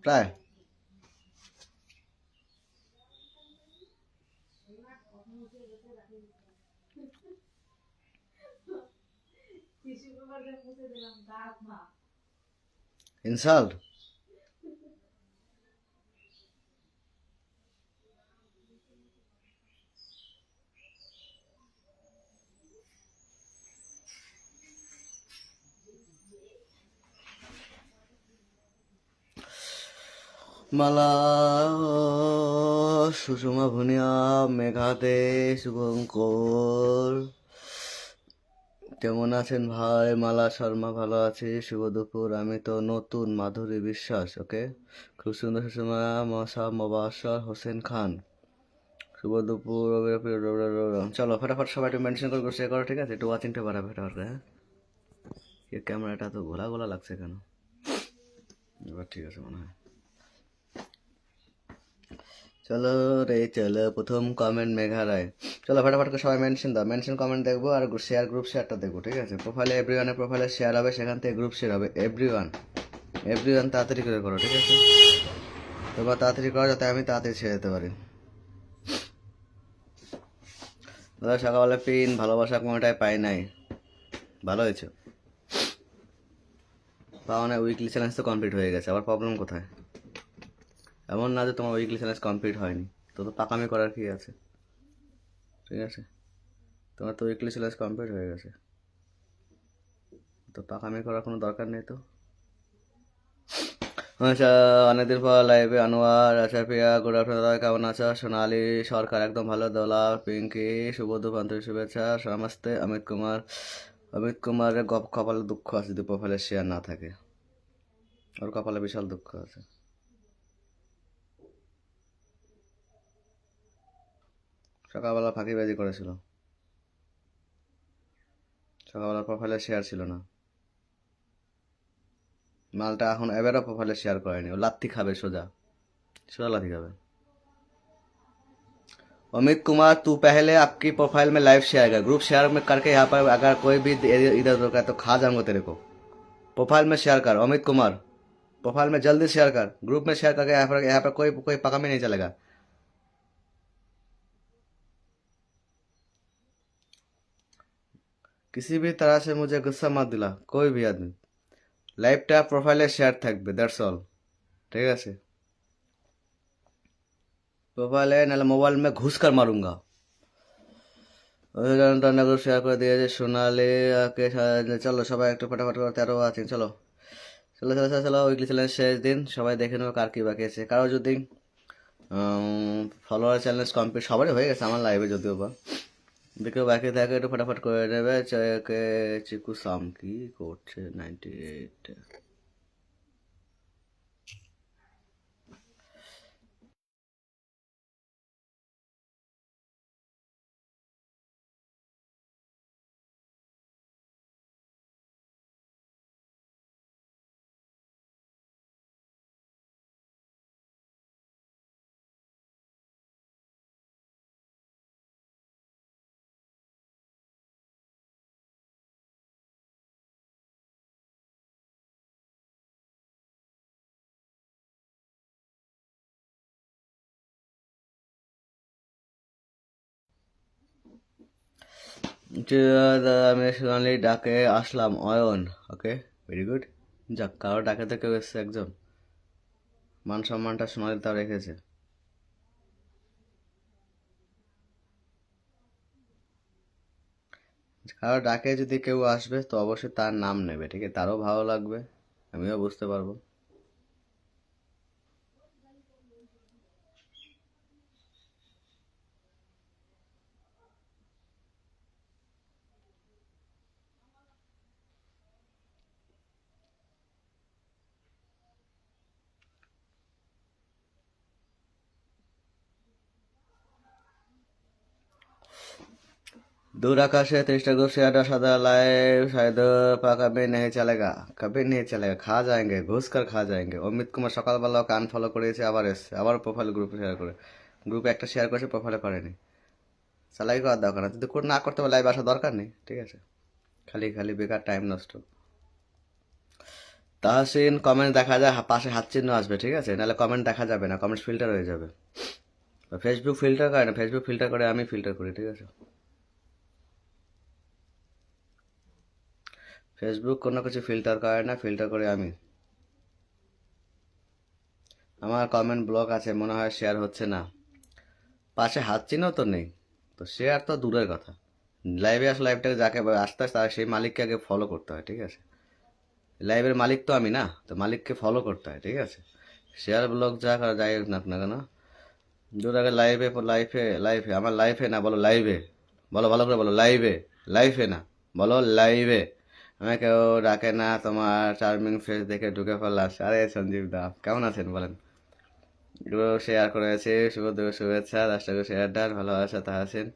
প্রায়। ইনসাল্ট। মালা, সুষমা ভুনিয়া, মেঘাতে, শুভঙ্কর, কেমন আছেন ভাই? মালা শর্মা ভালো আছি, শুভ দুপুর। আমি তো নতুন, মাধুরী বিশ্বাস। ওকে, খুব সুন্দর সুষমা, মশা মবাসর হোসেন খান, শুভ দুপুর। চলো ফটাফট সবাই একটু মেনশন করে শেয়ার করো, ঠিক আছে? একটু ওয়াচিংটা বাড়াবে ফটাফট করে, হ্যাঁ? এই ক্যামেরাটা তো ঘোলা ঘোলা লাগছে কেন? এবার ঠিক আছে মনে হয়। চলো রে চলো, প্রথম কমেন্ট মেঘা রায়। চলো ফটাফট করে সবাই মেনশন দাও, মেনশন কমেন্ট দেখবো আর শেয়ার, গ্রুপ শেয়ারটা দেখবো, ঠিক আছে? প্রোফাইলে এভরিওয়ানের প্রোফাইলে শেয়ার হবে, সেখান থেকে গ্রুপ শেয়ার হবে। এভরিওয়ান, এভরিওয়ান তাড়াতাড়ি করে করো, ঠিক আছে? তোমরা তাড়াতাড়ি করো যাতে আমি তাড়াতাড়ি ছেড়ে যেতে পারি। দাদা সকালবেলা পিন ভালোবাসা কোনোটাই পাই নাই। ভালো হয়েছে, পাওয়া না। উইকলি চ্যালেঞ্জ তো কমপ্লিট হয়ে গেছে, আবার প্রবলেম কোথায়? এমন না যে তোমার উইকলি চ্যালেঞ্জ কমপ্লিট হয়নি, তো তো পাকামি করার কি আছে? ঠিক আছে, তোমার তো উইকলি চ্যালেঞ্জ কমপ্লিট হয়ে গেছে, তো পাকামি করার কোনো দরকার নেই তো। আচ্ছা, অনেকদিন পর লাইভে আনোয়ার। আচ্ছা প্রিয়া, গুড আফটারনুন দাদা, কেমন আছো? সোনালি সরকার একদম ভালো। দোলা পিঙ্কি, শুভ দুপুর, আন্তরিক শুভেচ্ছা, নমস্তে। অমিত কুমার, অমিত কুমারের কপালে দুঃখ আছে যদি প্রোফাইলে শেয়ার না থাকে। ওর কপালে বিশাল দুঃখ আছে। সকালবেলা ফাঁকিবাজি করেছিল, সকালবেলা প্রোফাইলে শেয়ার ছিল না। মালটা এখন এবারও প্রোফাইলে শেয়ার করেনি, ও লাত্তি খাবে, সোজা সোজা লাথি खावे। अमित कुमार, तू पहले आपकी प्रोफाइल में लाइव शेयर कर, ग्रुप शेयर में करके यहाँ पर अगर कोई भी इधर उधर का तो खा जाऊंगा तेरे को। प्रोफाइल में शेयर कर अमित कुमार, प्रोफाइल में जल्दी शेयर कर, ग्रुप में शेयर करके यहाँ पर कोई कोई पका में नहीं चलेगा। किसी भी तरह से मुझे गुस्सा मत दिला, कोई भी आदमी। लाइव टैप प्रोफाइले शेयर থাকবে, দ্যাটস অল, ঠিক আছে? प्रोफाइले नाले मोबाइल में घुस कर मारूंगा। গ্রুপ শেয়ার করে দিয়েছে সোনালি। চলো সবাই একটু ফটাফট করে, 13 আছেন, চলো চলো চলো চলো চলো। উইকলি চ্যালেঞ্জ শেষ দিন, সবাই দেখে নেবো কার কি বাকি আছে। কারো যদি ফলোয়ার চ্যালেঞ্জ কমপ্লিট, সবারই হয়ে গেছে আমার লাইভে যদিও বা, দেখেও বাকি থাকে একটু ফটাফট করে নেবে। চিকু সাম কি করছে? 98। আমি সোনালি ডাকে আসলাম, অয়ন। ওকে, ভেরি গুড। যাক, কারো ডাকে তো কেউ এসছে একজন, মান সম্মানটা সোনালি তাও রেখেছে। কারো ডাকে যদি কেউ আসবে তো অবশ্যই তার নাম নেবে, ঠিক আছে? তারও ভালো লাগবে, আমিও বুঝতে পারবো। दूर आकाश है, 30 ग्रुप से आधा सादा लाइव शायद पाका भी नहीं चलेगा, कभी नहीं चलेगा। खा जाएंगे, घुस कर खा जाएंगे। অমিত কুমার সকালবেলা ওকে আনফলো করেছে, আবার এসছে, আবার প্রোফাইল গ্রুপে শেয়ার করে, গ্রুপে একটা শেয়ার করেছে, প্রোফাইলে করেনি। সালাই করার দরকার না, যদি না করতে পারলে লাইভ আসার দরকার নেই, ঠিক আছে? খালি খালি বেকার টাইম নষ্ট। তাহসিন কমেন্ট দেখা যায়, পাশে হাত চিহ্ন আসবে, ঠিক আছে, নাহলে কমেন্ট দেখা যাবে না, কমেন্ট ফিল্টার হয়ে যাবে। ফেসবুক ফিল্টার করে না, ফেসবুক ফিল্টার করে, আমি ফিল্টার করি, ঠিক আছে। ফেসবুক কোনো কিছু ফিল্টার করে না, ফিল্টার করে আমি। আমার কমেন্ট ব্লক আছে, মনে হয় শেয়ার হচ্ছে না। পাশে হাত চিহ্ন তো নেই, তো শেয়ার তো দূরের কথা। লাইভে আসলে লাইভটাকে যাকে আসতে আসতে সেই মালিককে আগে ফলো করতে হয়, ঠিক আছে। লাইভের মালিক তো আমি না, তো মালিককে ফলো করতে হয়, ঠিক আছে। শেয়ার ব্লগ যা করা যাই হোক না কেন, দূর আগে লাইভে লাইফে লাইফে আমার লাইফে না, বলো লাইভে, বলো ভালো করে বলো, লাইভে, লাইফে না, বলো লাইভে। আমাকে কেউ ডাকে না, তোমার চার্মিং ফেস দেখে ঢুকে পড়লাম। আরে সঞ্জীব দা কেমন আছেন বলেন। এগুলো শেয়ার করেছে, শুভ দিবস শুভেচ্ছা, 10টা করে শেয়ার ডান, ভালো আছে তা আছেন,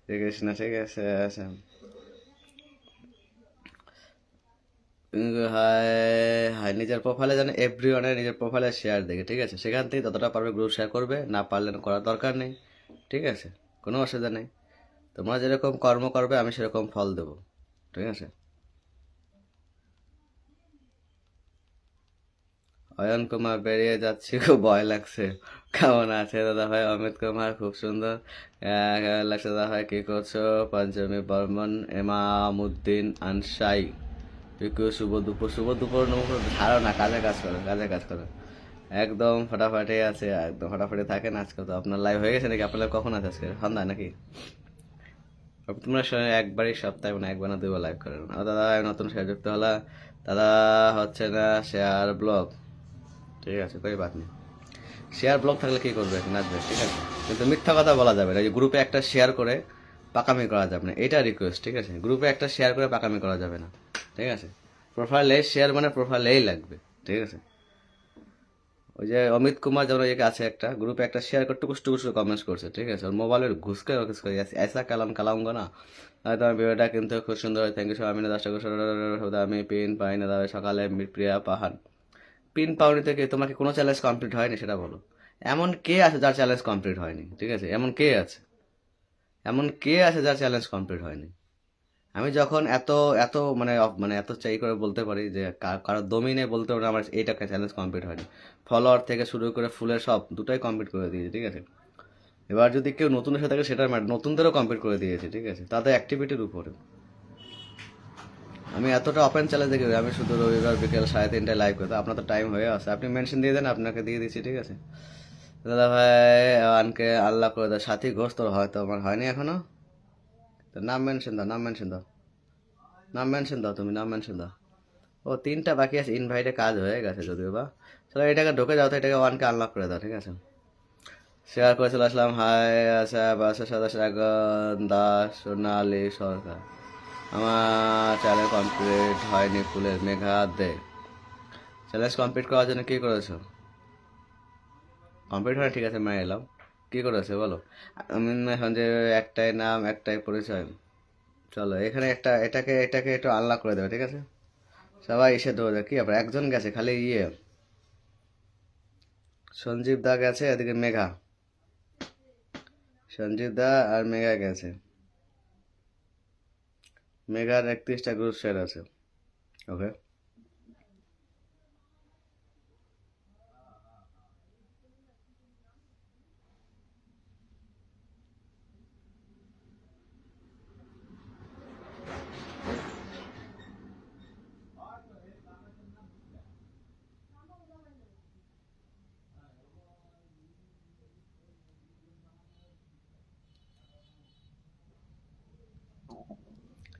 শ্রীকৃষ্ণ, ঠিক আছে আছেন। হাই হাই, নিজের প্রোফাইলে যেন এভরিওয়ানের নিজের প্রোফাইলে শেয়ার দেখে, ঠিক আছে, সেখান থেকে যতটা পারবে গ্রুপ শেয়ার করবে, না পারলে করার দরকার নেই, ঠিক আছে, কোনো অসুবিধা নেই। তোমরা যেরকম কর্ম করবে আমি সেরকম ফল দেবো, ঠিক আছে। অয়ন কুমার বেরিয়ে যাচ্ছি, খুব ভয় লাগছে। কেমন আছে দাদা ভাই? অমিত কুমার খুব সুন্দর, কেমন লাগছে দাদা ভাই, কি করছো? পঞ্চমী বর্মন, এমামুদ্দিন আনসাই, পিকু, শুভ দুপুর, শুভ দুপুর নমস্কার, ছাড়ো না, কাজে কাজ করো, কাজে কাজ করো। একদম ফাটাফাটি আছে, একদম ফাটাফাটি থাকেন। আজকে তো আপনার লাইভ হয়ে গেছে নাকি? আপনার live কখন আছে আজকে? সন্ধ্যায় নাকি? তোমরা একবারই সপ্তাহে, মানে একবার না দুইবার লাইভ করেন। দাদা নতুন শেয়ার যুক্ত হলা, দাদা হচ্ছে না শেয়ার ব্লগ, ঠিক আছে, কই বাত নেই। শেয়ার ব্লগ থাকলে কি করবে, নাচবে, ঠিক আছে, কিন্তু মিথ্যা কথা বলা যাবে না। এই গ্রুপে একটা শেয়ার করে পাকামি করা যাবে না, এটা রিকোয়েস্ট, ঠিক আছে। গ্রুপে একটা শেয়ার করে পাকামি করা যাবে না, ঠিক আছে। প্রোফাইলে শেয়ার মানে প্রোফাইলেই লাগবে, ঠিক আছে। ওই যে অমিত কুমার যেমন ওই আছে, একটা গ্রুপে একটা শেয়ার করে টুকুস টুকুস কমেন্টস করছে, ঠিক আছে, ওর মোবাইলের ঘুষকে ঘুষকে ऐसा কালাম কালামগো না। হয়তো আমার ভিডিওটা কিন্তু খুব সুন্দর, থ্যাংক ইউ সো আমি না 10টা করে, আমি পিন পাই না দাদা সকালে, প্রিয়া পাহাড়। পিন পাওনি থেকে তোমার কি কোনো চ্যালেঞ্জ কমপ্লিট হয়নি সেটা বলো। এমন কে আছে যার চ্যালেঞ্জ কমপ্লিট হয়নি, ঠিক আছে, এমন কে আছে, এমন কে আছে যার চ্যালেঞ্জ কমপ্লিট হয়নি। আমি যখন এত এত মানে মানে এত চাই করে বলতে পারি যে কারো দমই নেই বলতে পারি আমার এইটা চ্যালেঞ্জ কমপ্লিট হয়নি। ফলোয়ার থেকে শুরু করে ফুলের সব দুটাই কমপ্লিট করে দিয়েছি, ঠিক আছে। এবার যদি কেউ নতুন এসে থাকে সেটার নতুনদেরও কমপ্লিট করে দিয়েছি, ঠিক আছে, তাদের অ্যাক্টিভিটির উপরে। আমি এতটা ওপেন চ্যালেঞ্জ দেখি, আমি শুধু রবিবার বিকেল 3:30টায় লাইভ করতে, আপনার তো টাইম হয়ে আছে, আপনি মেনশন দিয়ে দেন, আপনাকে দিয়ে দিচ্ছি, ঠিক আছে। দাদা ভাই আনকে আল্লাহ করে দাও, সাথী ঘোষ তোর হয়তো আমার হয়নি এখনো, তো নাম মেনশন দাও, নাম মেনশন দাও, নাম মেনশন দাও, তুমি নাম মেনশন দাও। ও 3টা বাকি আছে, ইনভাইটে কাজ হয়ে গেছে যদিও বা। চলো এটাকে ঢুকে যাও, তো এটাকে 1কে আনলক করে দাও, ঠিক আছে। শেয়ার করে চলে আসলাম, হাই আচ্ছা বাসা সদস্য দাস, সোনালী সরকার। আমার চ্যালেঞ্জ কমপ্লিট হয়নি, ফুলের মেঘা দে। চ্যালেঞ্জ কমপ্লিট করার জন্য কী করেছো? কমপ্লিট হয়, ঠিক আছে, মেনে এলাম। কী করেছো বলো। আমি এখন যে একটাই নাম একটাই পরিচয়। চলো এখানে একটা এটাকে এটাকে একটু আনলক করে দেবে, ঠিক আছে। সবাই এসে ধরে কি আবার একজন গেছে খালি, সঞ্জীব দা গেছে, এদিকে মেঘা, সঞ্জীব দা আর মেঘা গেছে। মেঘার 31টা গ্রুপ শেয়ার আছে, ওকে।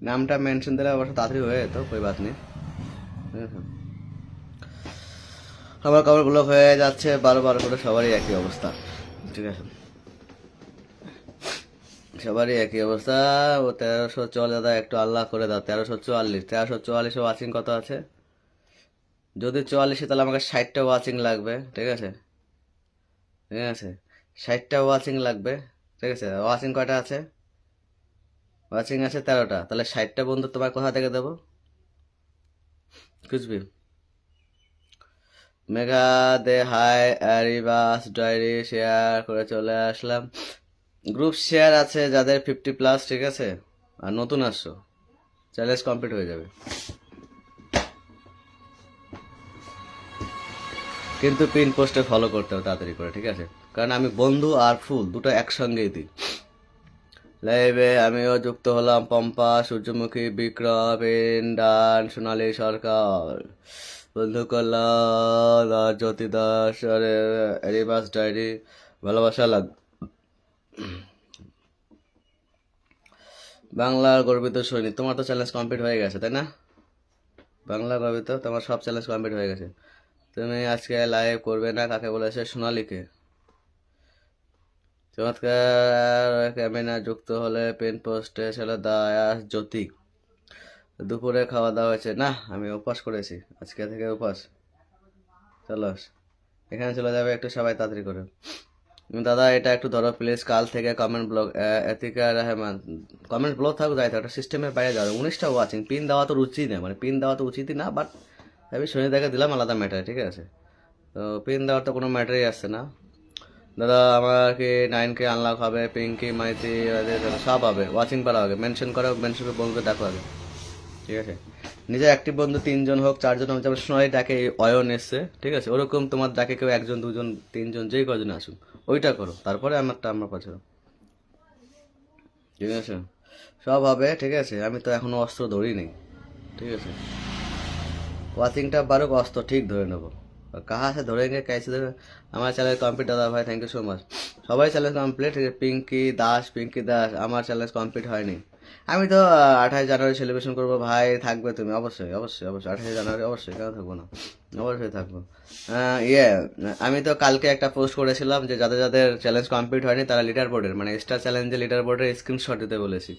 নামটা মেনশন দিলে অবশ্য তাড়াতাড়ি হয়ে যেত, কই বাত নেই। আমার খবরগুলো হয়ে যাচ্ছে 12 করে, সবারই একই অবস্থা, ঠিক আছে, সবারই একই অবস্থা। ও 1344, দাদা একটু আল্লাহ করে দাও, 1344 ওয়াচিং কত আছে? যদি 44, তাহলে আমাকে 60টা ওয়াচিং লাগবে, ঠিক আছে, ঠিক আছে, 60টা ওয়াচিং লাগবে, ঠিক আছে। ওয়াচিং কয়টা আছে? ওয়াচিং আছে 13টা, তাহলে 60টা বন্ধু তোমার কোথা থেকে দেবো? কুচবি মেঘা দে হাই, অ্যারিবাস ডায়েরি শেয়ার করে চলে আসলাম। গ্রুপ শেয়ার আছে যাদের 50+, ঠিক আছে, আর নতুন আসছো, চ্যালেঞ্জ কমপ্লিট হয়ে যাবে। কিন্তু পিন পোস্টে ফলো করতে হবে তাড়াতাড়ি করে, ঠিক আছে? কারণ আমি বন্ধু আর ফুল দুটো একসঙ্গেই দিই। লাইভে আমিও যুক্ত হলাম, পম্পা, সূর্যমুখী, বিক্রম, ইন্ডান, সোনালী সরকার, বন্ধু কল্যাণ, আর জ্যোতি দাস, আরে রিভার্স ডায়েরি, ভালোবাসা লাগ। বাংলার গর্বিত সৈনিক, তোমার তো চ্যালেঞ্জ কমপ্লিট হয়ে গেছে তাই না? বাংলার গর্বিত, তোমার সব চ্যালেঞ্জ কমপ্লিট হয়ে গেছে। তুমি আজকে লাইভ করবে না কাকে বলেছে? সোনালীকে। চমৎকার ক্যামেরা যুক্ত হলে পেন পোস্টে ছিল দায়াস জ্যোতি। দুপুরে খাওয়া দাওয়া হয়েছে? না, আমি উপবাস করেছি, আজকে থেকে উপবাস। চলো এখানে চলে যাবে, একটু সবাই তাড়াতাড়ি করে। দাদা এটা একটু ধরো প্লিজ, কাল থেকে comment block Etika Rahman, comment block থাকুক যাই একটা সিস্টেমের বাইরে যাবে। 19টা ওয়াচিং, পিন দেওয়া তো উচিত না, মানে পিন দেওয়া তো উচিতই না, বাট আমি সুনিতাকে দিলাম আলাদা ম্যাটার, ঠিক আছে? তো পিন দেওয়ার তো কোনো ম্যাটারই আসছে না। দাদা আমার কি 9K আনলক হবে? পিঙ্কি মাইতি সব হবে, ওয়াচিং করা হবে, মেনশন করো, মেনশন করে বন্ধুকে দেখো আগে, ঠিক আছে? নিজের অ্যাক্টিভ বন্ধু 3জন হোক 4জন হোক, যেমন সোনালি ডাকে অয়ন এসছে, ঠিক আছে? ওরকম তোমার ডাকে কেউ 1জন 2জন 3জন যেই কজন আসুক, ওইটা করো, তারপরে আমারটা আমার পাশে, ঠিক আছে? সব হবে, ঠিক আছে? আমি তো এখনো অস্ত্র ধরি নেই, ঠিক আছে? ওয়াচিংটা বারুক, অস্ত্র ঠিক ধরে নেবো। কাহা সে ধরেঙ্গে कैसे ধরে। আমার চ্যালেঞ্জ কমপ্লিট দাদা ভাই, থ্যাংক ইউ সো মাচ। সবাই চ্যালেঞ্জ কমপ্লিট। পিঙ্কি দাস, আমার চ্যালেঞ্জ কমপ্লিট হয়নি। আমি তো 28 জানুয়ারি সেলিব্রেশন করবো ভাই, থাকবে তুমি? অবশ্যই অবশ্যই অবশ্যই, 28 জানুয়ারি অবশ্যই, কেন থাকবো না? অবশ্যই থাকবো। ইয়ে, আমি তো কালকে একটা পোস্ট করেছিলাম যে যাদের যাদের চ্যালেঞ্জ কমপ্লিট হয়নি তারা লিডার বোর্ডের, মানে স্টার চ্যালেঞ্জে লিডার বোর্ডের স্ক্রিনশট দিতে বলেছি।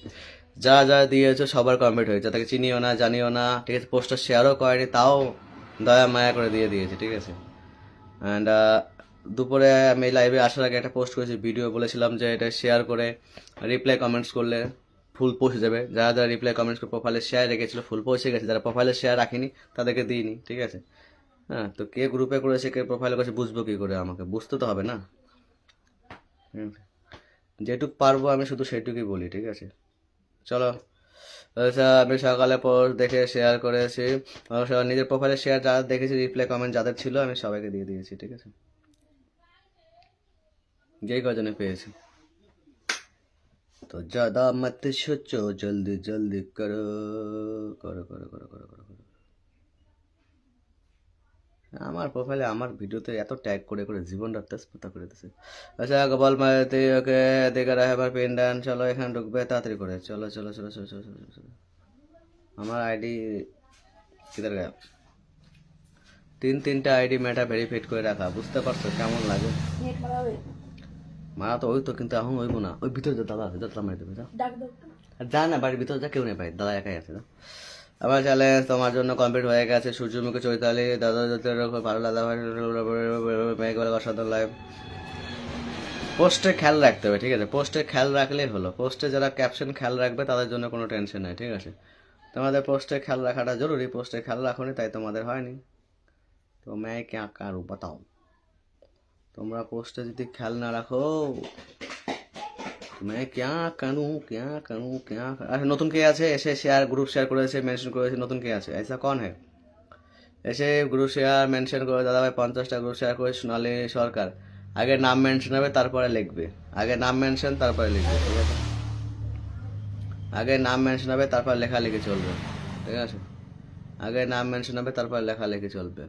যা যা দিয়েছো সবার কমপ্লিট হয়েছে, তাকে চিনিও না জানিও না, ঠিক আছে? পোস্টটা শেয়ারও করেনি, তাও দয়া মায়া করে দিয়ে দিয়েছে, ঠিক আছে? অ্যান্ড দুপুরে আমি লাইভে আসার আগে একটা পোস্ট করেছি, ভিডিও বলেছিলাম যে এটা শেয়ার করে রিপ্লাই কমেন্টস করলে ফুল পৌঁছে যাবে। যারা যারা রিপ্লাই কমেন্টস করে প্রোফাইলে শেয়ার রেখেছিল ফুল পৌঁছে গেছে, যারা প্রোফাইলে শেয়ার রাখিনি তাদেরকে দিইনি, ঠিক আছে? হ্যাঁ, তো কে গ্রুপে করেছে কে প্রোফাইলে করেছে বুঝবো কী করে? আমাকে বুঝতে তো হবে না। যেটুক পারবো আমি শুধু সেটুকুই বলি, ঠিক আছে? চলো, আচ্ছা আমি সকালে পোস্ট দেখে শেয়ার করেছি, নিজের প্রোফাইলে শেয়ার যারা দেখেছি, রিপ্লাই কমেন্ট যাদের ছিল আমি সবাইকে দিয়ে দিয়েছি, ঠিক আছে? যেই কজনে পেয়েছি। তো ज़्यादा मत सोचो, जल्दी जल्दी करो করো করো করো করো করো করো। আমার প্রোফাইলে আমার ভিডিওতে এত ট্যাগ করে করে জীবনটা তেজপাতা করে দিছে। আচ্ছা গোপাল মায়াতে ওকে দেখে রাখে আবার পেন ডান, চলো এখানে ঢুকবে তাড়াতাড়ি করে, চলো চলো চলো চলো চলো চলো চলো। আমার আইডি কিধার গায়া? 3-3টা আইডি মেটা ভেরিফাইড করে রাখা, বুঝতে পারছো কেমন লাগে? মারা তো ওই তো, কিন্তু এখন হইব না। ওই ভিতরে যা দাদা আছে, যা মারি দেবে, যা যা না, বাড়ির ভিতরে যা, কেউ নেই ভাই, দাদা একাই আছে, যা। আমার চ্যালেঞ্জ তোমার জন্য কমপ্লিট হয়ে গেছে, সূর্যমুখী চৈতালি, দাদা খুব ভালো দাদা ভাই, মেঘবেলা অসাধারণ লাইভ। পোস্টে খেয়াল রাখতে হবে, ঠিক আছে? পোস্টে খেয়াল রাখলেই হলো। পোস্টে যারা ক্যাপশন খেয়াল রাখবে তাদের জন্য কোনো টেনশন নাই, ঠিক আছে? তোমাদের পোস্টে খেয়াল রাখাটা জরুরি, পোস্টে খেয়াল রাখোনি তাই তোমাদের হয়নি। তো मैं क्या करूँ बताओ? তোমরা পোস্টে যদি খেয়াল না রাখো मैं क्या करूँ क्या करूँ क्या আচ্ছা, নতুন কে আছে এসে শেয়ার গ্রুপ শেয়ার করেছে, মেনশন করেছে, নতুন কে আছে? ऐसा कौन है? এসে গ্রুপ শেয়ার মেনশন করে, দাদা ভাই 50টা গ্রুপ শেয়ার করে সোনালী সরকার। আগে নাম মেনশন হবে তারপরে লিখবে, আগে নাম মেনশন তারপরে লিখবে, ঠিক আছে? আগে নাম মেনশন হবে তারপর লেখালেখি চলবে, ঠিক আছে? আগে নাম মেনশন হবে তারপর লেখালেখি চলবে।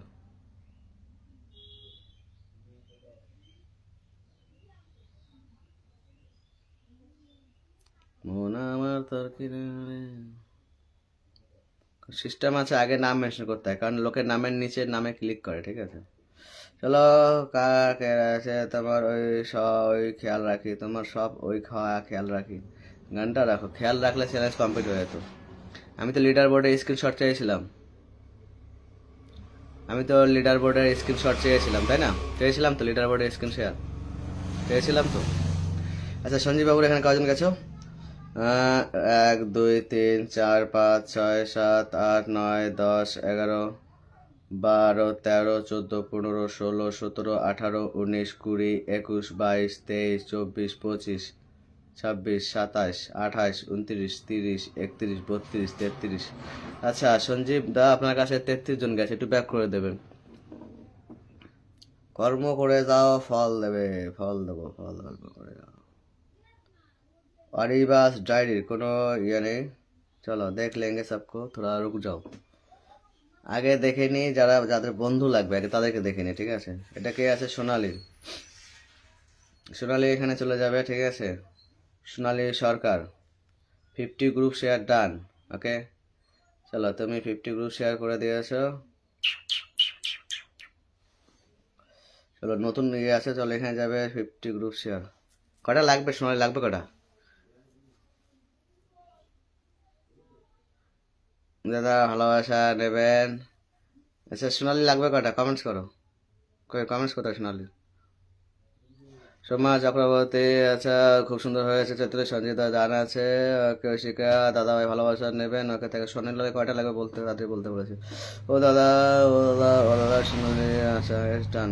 মন আমার তোর কিনারে, সিস্টেম আছে, আগে নাম মেনশন করতে হয়, কারণ লোকের নামের নিচে নামে ক্লিক করে, ঠিক আছে? চলো, কার আছে তোমার ওই সব ওই খেয়াল রাখি, তোমার সব ওই খাওয়া খেয়াল রাখি, গানটা রাখো, খেয়াল রাখলে চ্যালেঞ্জ কমপ্লিট হয়ে যেত। আমি তো লিডার বোর্ডে স্ক্রিনশট চেয়েছিলাম, আমি তো লিডার বোর্ডের স্ক্রিনশট চেয়েছিলাম, তাই না? চেয়েছিলাম তো লিডার বোর্ডের স্ক্রিন শেয়ার চেয়েছিলাম তো। আচ্ছা সঞ্জীব বাবুর এখানে কজন গেছো? 1 2 3 4 5 6 7 8 9 10 11 12 13 14 15 16 17 18 19 20 21 22 23 24 25 26 27 28 29 30 31 32 33। আচ্ছা সঞ্জীব দা আপনার কাছে 33 জন গেছে, একটু ব্যাক করে দেবেন। কর্ম করে যাও, ফল দেবে, ফল দেবো, ফল কর্ম করে যাও। अरीबास डायरी কোনো ইয়ে নেই। চলো দেখ লেঙ্গে সবকো, থোড়া রুক যাও। আগে দেখে নি যারা যাদের বন্ধু লাগবে আগে তাদেরকে দেখে নি, ঠিক আছে। এটা কে আছে? সোনালি। সোনালি এখানে চলে যাবে, ঠিক আছে। সোনালি সরকার 50 গ্রুপ শেয়ার ডান। ওকে চলো, তুমি 50 গ্রুপ শেয়ার করে দিয়েছো। চলো নতুন ইয়ে আছে, চলো এখানে যাবে 50 গ্রুপ শেয়ার। কটা লাগবে সোনালি, লাগবে কটা? দাদা ভালোবাসা নেবেন। আচ্ছা সোনালি লাগবে কটা? কমেন্টস করো, কমেন্টস করো সোনালি। সোমা চক্রবর্তী, আচ্ছা খুব সুন্দর হয়েছে। চৈত্র সঞ্জিতা দান আছে। কৌশিকা দাদা ভাই ভালোবাসা নেবেন। ওকে থেকে সোনালি লাগে কয়টা লাগবে বলতে, তাড়াতাড়ি বলতে বলেছি। ও দাদা, ও দাদা, ও দাদা সোনালি, আচ্ছা ডান।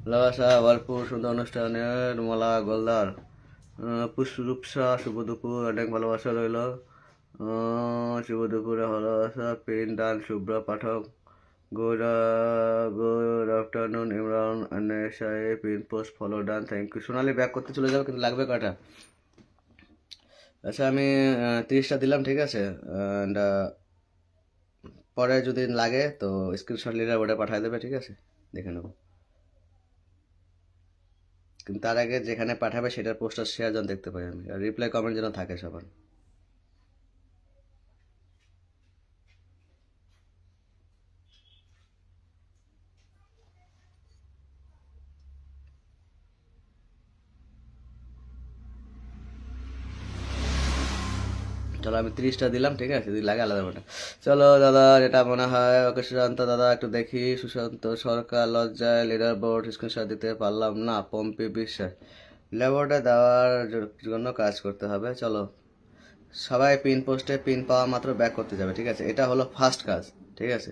ভালোবাসা ভরপুর সুন্দর অনুষ্ঠানের মালা গোলদার। পুষ্পরূপসা শুভ দুপুর, অনেক ভালোবাসা রইল। শুভ দুপুরে ভালোবাসা pin done. Shubhra Pathak good afternoon Imran আনেশাই pin post follow done, thank you. Sonali back করতে চলে যাবে, কিন্তু লাগবে কটা? আচ্ছা আমি 30টা দিলাম, ঠিক আছে। অ্যান্ড পরে যদি লাগে তো স্ক্রিনশট নিলে ওটা পাঠিয়ে দেবে, ঠিক আছে, দেখে নেবো। কিন্তু তার আগে যেখানে পাঠাবে সেটার পোস্টার শেয়ার যেন দেখতে পাই আমি, আর রিপ্লাই কমেন্ট যেন থাকে সবার। চলো আমি 30টা দিলাম, ঠিক আছে, যদি লাগে আলাদা ব্যাপারটা। চলো দাদা যেটা মনে হয়। ওকে সুশান্ত দাদা একটু দেখি। সুশান্ত সরকার লজ্জায় লিডার বোর্ড স্ক্রিনশট দিতে পারলাম না। পম্পি বিশ্বাস লিডার বোর্ডে দেওয়ার জন্য কাজ করতে হবে। চলো সবাই পিন পোস্টে পিন পাওয়া মাত্র ব্যাক করতে যাবে, ঠিক আছে। এটা হলো ফার্স্ট কাজ, ঠিক আছে।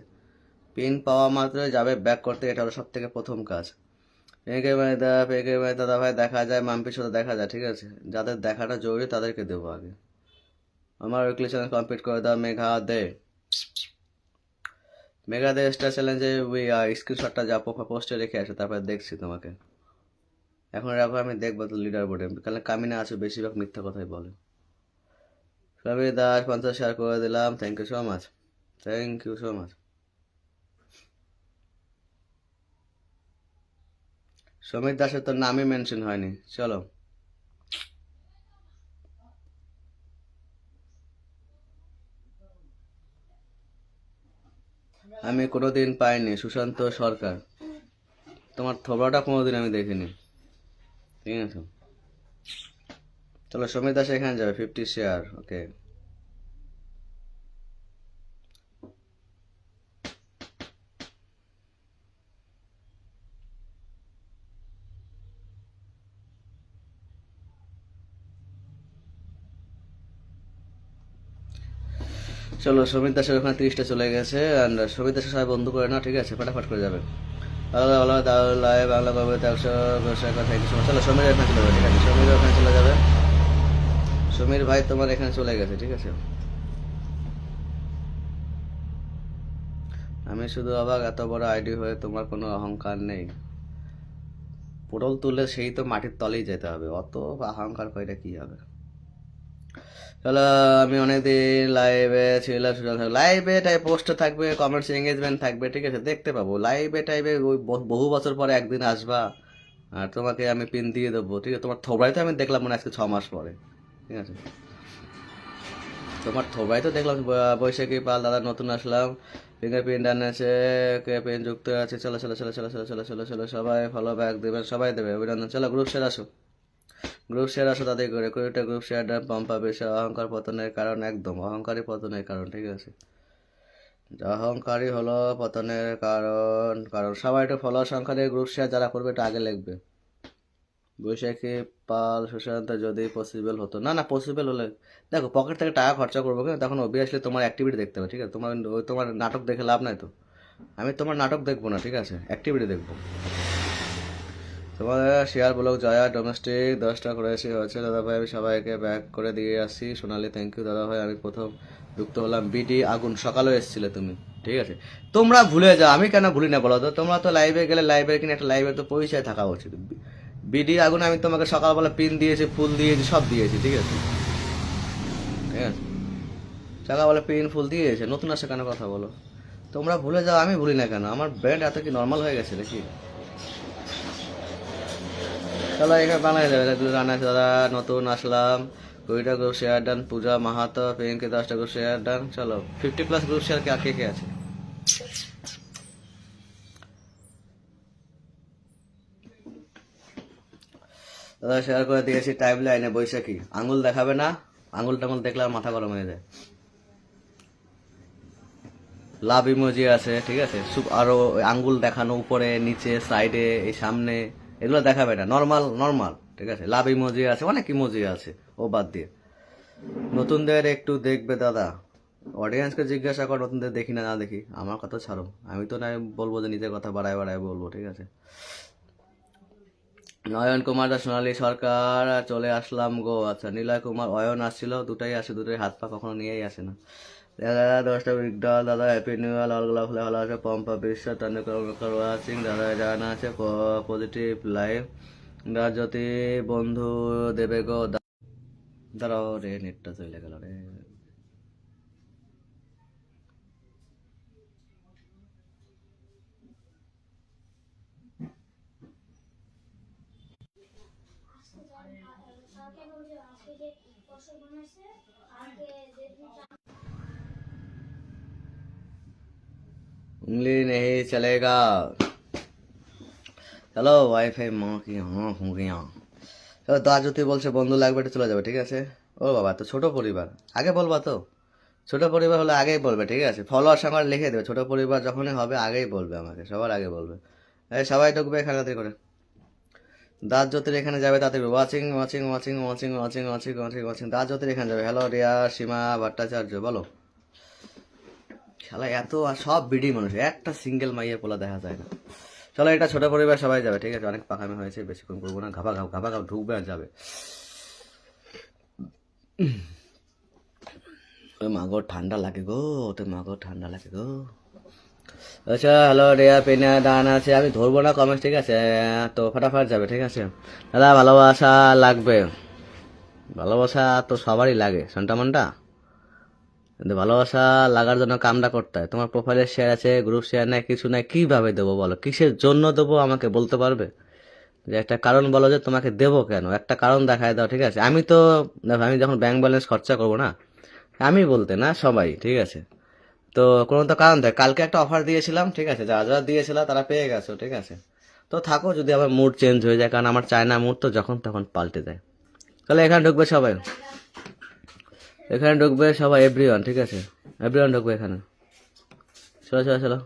পিন পাওয়া মাত্র যাবে ব্যাক করতে, এটা হলো সব থেকে প্রথম কাজ। পেকে ভাই দাদা ভাই দেখা যায়, মাম্পির সাথে দেখা যায়, ঠিক আছে। যাদের দেখাটা জরুরি তাদেরকে দেবো আগে। আমার উইকলি চ্যালেঞ্জ কমপ্লিট করে দাও মেঘা দে। মেঘা দে স্টার চ্যালেঞ্জে ওই স্ক্রিনশটটা যা পোস্টে রেখে আসে, তারপরে দেখছি তোমাকে। এখন রাখো, আমি দেখবো তো লিডার বোর্ডে, কারণ কামিনা আছে বেশিরভাগ মিথ্যা কথাই বলে। রবি দাস 50 শেয়ার করে দিলাম, thank you so much, thank you so much. Samir দাসের তো নামই মেনশন হয়নি। চলো আমি কোনোদিন পাইনি সুশান্ত সরকার, তোমার থবড়াটা কোনোদিন আমি দেখিনি, ঠিক আছে। চলো সমীর দাস এখানে যাবে 50 শেয়ার, ওকে। চলো সমীর দাসের ওখানে 30টা চলে গেছে। অ্যান্ড সমীর দাসের সবাই বন্ধু করে না, ঠিক আছে, ফাটাফাট করে যাবে। ভালো ভালো তাহলে বাংলা কবিতা 100 থ্যাংক ইউ সো মাচ। চলো সমীর এখানে চলে যাবে, ঠিক আছে, সমীর ওখানে চলে যাবে। সমীর ভাই তোমার এখানে চলে গেছে, ঠিক আছে। আমি শুধু অবাক, এত বড় আইডি হয়ে তোমার কোনো অহংকার নেই। পটল তুললে সেই তো মাটির তলেই যেতে হবে, অত অহংকার করে কি হবে। চলো আমি অনেকদিন লাইভে ছিলাম, লাইভে টাইপ পোস্ট থাকবে, কমেন্টস এঙ্গেজমেন্ট থাকবে, ঠিক আছে, দেখতে পাবো। লাইভে টাইপে ওই বহু বছর পরে একদিন আসবা আর তোমাকে আমি পিন দিয়ে দেবো, ঠিক আছে। তোমার থোবড়াই তো আমি দেখলাম মনে আজকে 6 মাস পরে, ঠিক আছে। তোমার থোবড়াই তো দেখলাম। বৈশাখী পাল দাদা নতুন আসলাম, ফিঙ্গারপ্রিন্ট ডান আছে, কে পেন যুক্ত আছে। চলো চলো চলো চলো চলো চলো চলো চলো সবাই ফলো ব্যাক দেবেন, সবাই দেবে অভিনন্দন। চলো গ্রুপ শেয়ার আসো, গ্রুপ শেয়ার আসো তাদের করে কুড়িটা গ্রুপ শেয়ার ডান। পম্পা বেশি অহংকার পতনের কারণ, একদম অহংকারই পতনের কারণ, ঠিক আছে। অহংকারী হলো পতনের কারণ, কারণ সবাই একটু ফলো সংখ্যা দিয়ে গ্রুপ শেয়ার যারা করবে এটা আগে লিখবে। বৈশাখী পাল সুশান্ত যদি পসিবল হতো, না না পসিবল হলে দেখো পকেট থেকে টাকা খরচা করবো কেন, তখন অবভিয়াসলি তোমার অ্যাক্টিভিটি দেখতে হবে, ঠিক আছে। তোমার নাটক দেখে লাভ নাই তো, আমি তোমার নাটক দেখবো না, ঠিক আছে, অ্যাক্টিভিটি দেখবো। তোমাদের শেয়ার ব্লগ জয়া ডোমেস্টিক 10টা করেছি হচ্ছে দাদাভাই, আমি সবাইকে ব্যাক করে দিয়ে আসছি। সোনালি থ্যাংক ইউ দাদাভাই, আমি প্রথম যুক্ত হলাম। বিডি আগুন সকালেও এসেছিলে তুমি, ঠিক আছে, তোমরা ভুলে যাও, আমি কেন ভুলি না বলো তো? তোমরা তো লাইভে গেলে লাইভের কিনা একটা লাইভের তো পরিচয় থাকা উচিত। বিডি আগুন আমি তোমাকে সকালবেলা পিন দিয়েছি, ফুল দিয়েছি, সব দিয়েছি, ঠিক আছে, ঠিক আছে, সকালবেলা পিন ফুল দিয়েছে, নতুন আসে কেন কথা বলো? তোমরা ভুলে যাও, আমি ভুলি না কেন? আমার ব্রেন এত কি নর্মাল হয়ে গেছে নাকি? চলো এখানে বাংলায় যাবে, রান্না আছে দাদা, নতুন আসলাম, 20টা গ্রুপ শেয়ার ডান, পূজা মাহাতো প্রিয়ঙ্কে 10টা গ্রুপ শেয়ার ডান। চলো 50+ গ্রুপ শেয়ার কে কে আছে? দাদা শেয়ার করে দিয়েছি টাইম লাইনে, বৈশাখী আঙুল দেখাবে না, আঙুল টাঙুল দেখলে আর মাথা গরম হয়ে যায়। লাভ ইমোজি আছে, ঠিক আছে, আরো আঙ্গুল দেখানো উপরে নিচে সাইডে এই সামনে, এগুলো দেখাবে না, নর্মাল নর্মাল, ঠিক আছে। লাভ ইমোজি আছে, অনেক ইমোজি আছে, ও বাদ দিয়ে নতুনদের একটু দেখবে দাদা। অডিয়েন্সকে জিজ্ঞাসা কর নতুনদের দেখি না না দেখি, আমার কথা ছাড়ো, আমি তো না বলবো যে নিজের কথা বাড়ায় বাড়ায় বলবো, ঠিক আছে। নয়ন কুমার দাস, সোনালী সরকার, চলে আসলাম গো। আচ্ছা নীলয় কুমার, অয়ন আসছিল, দুটাই আসে, দুটোই হাত পা কখনো নিয়েই আসে না। দাদা 10টা বিগডল, দাদা হ্যাপি নিউ ইয়ার, লালগোলা ফুলে ভালো আছে, পম্পা বিশ্ব, তন্ময় ওয়াচিং, দাদা জানা আছে, পজিটিভ লাইভ, দাদা জ্যোতি বন্ধু দেবে গো। দাঁড়াও রে, নেটটা চলে গেল রে। उंगली नहीं चलेगा। চলো ওয়াইফাই মা কি হ্যাঁ হু গিয়া। চলো দা জ্যোতি বলছে বন্ধু লাগবে, এটা চলে যাবে, ঠিক আছে। ও বাবা, তো ছোট পরিবার, আগে বলবা তো। ছোট পরিবার হলে আগেই বলবে, ঠিক আছে, ফলোয়ার আমার লিখে দেবে, ছোট পরিবার যখনই হবে আগেই বলবে আমাকে, সবার আগে বলবে। এই সবাই ঢুকবে এখানে তাড়াতাড়ি করে। দাঁত জ্যোতির এখানে যাবে তাড়াতাড়ি, watching watching watching watching watching watching watching watching, দাঁত জ্যোতির এখানে যাবে। হ্যালো রিয়া সীমা ভট্টাচার্য, বলো। শালা এত আর সব বিডি মানুষ, একটা সিঙ্গেল মাইয়া পোলা দেখা যায় না। চলো এটা ছোট পরিবার, সবাই যাবে, ঠিক আছে, অনেক পাকামি হয়েছে, বেশিক্ষণ করবো না, ঘাবা ঘাব ঢুকবে আর যাবে। ওই মাগো ঠান্ডা লাগে গো, তো মাগো ঠান্ডা লাগে গো। আচ্ছা হ্যালো রেয়া পেনা দান আছে, আমি ধরবো না কমেন্ট, ঠিক আছে, তো ফটাফট যাবে, ঠিক আছে। দাদা ভালোবাসা লাগবে, ভালোবাসা তো সবারই লাগে সন্টামনটা, কিন্তু ভালোবাসা লাগার জন্য কামটা করতে হয়। তোমার প্রোফাইলে শেয়ার আছে, গ্রুপ শেয়ার নাই, কিছু নাই, কিভাবে দেবো বলো? কিসের জন্য দেবো আমাকে বলতে পারবে? যে একটা কারণ বলো, যে তোমাকে দেবো কেন, একটা কারণ দেখায় দাও, ঠিক আছে। আমি তো দেখো, আমি যখন ব্যাংক ব্যালেন্স খরচা করবো না, আমি বলতে না সবাই, ঠিক আছে, তো কোনো তো কারণ দেয়। কালকে একটা অফার দিয়েছিলাম, ঠিক আছে, যা যা দিয়েছিলাম তারা পেয়ে গেছো, ঠিক আছে, তো থাকো, যদি আবার মুড চেঞ্জ হয়ে যায়, কারণ আমার চায়না মুড তো যখন তখন পাল্টে যায়। তাহলে এখানে ঢুকবে সবাই, এখানে ঢুকবে সবাই, এভরিওয়ান, ঠিক আছে, এভরিওয়ান ঢুকবে এখানে। চলো চলো চলো।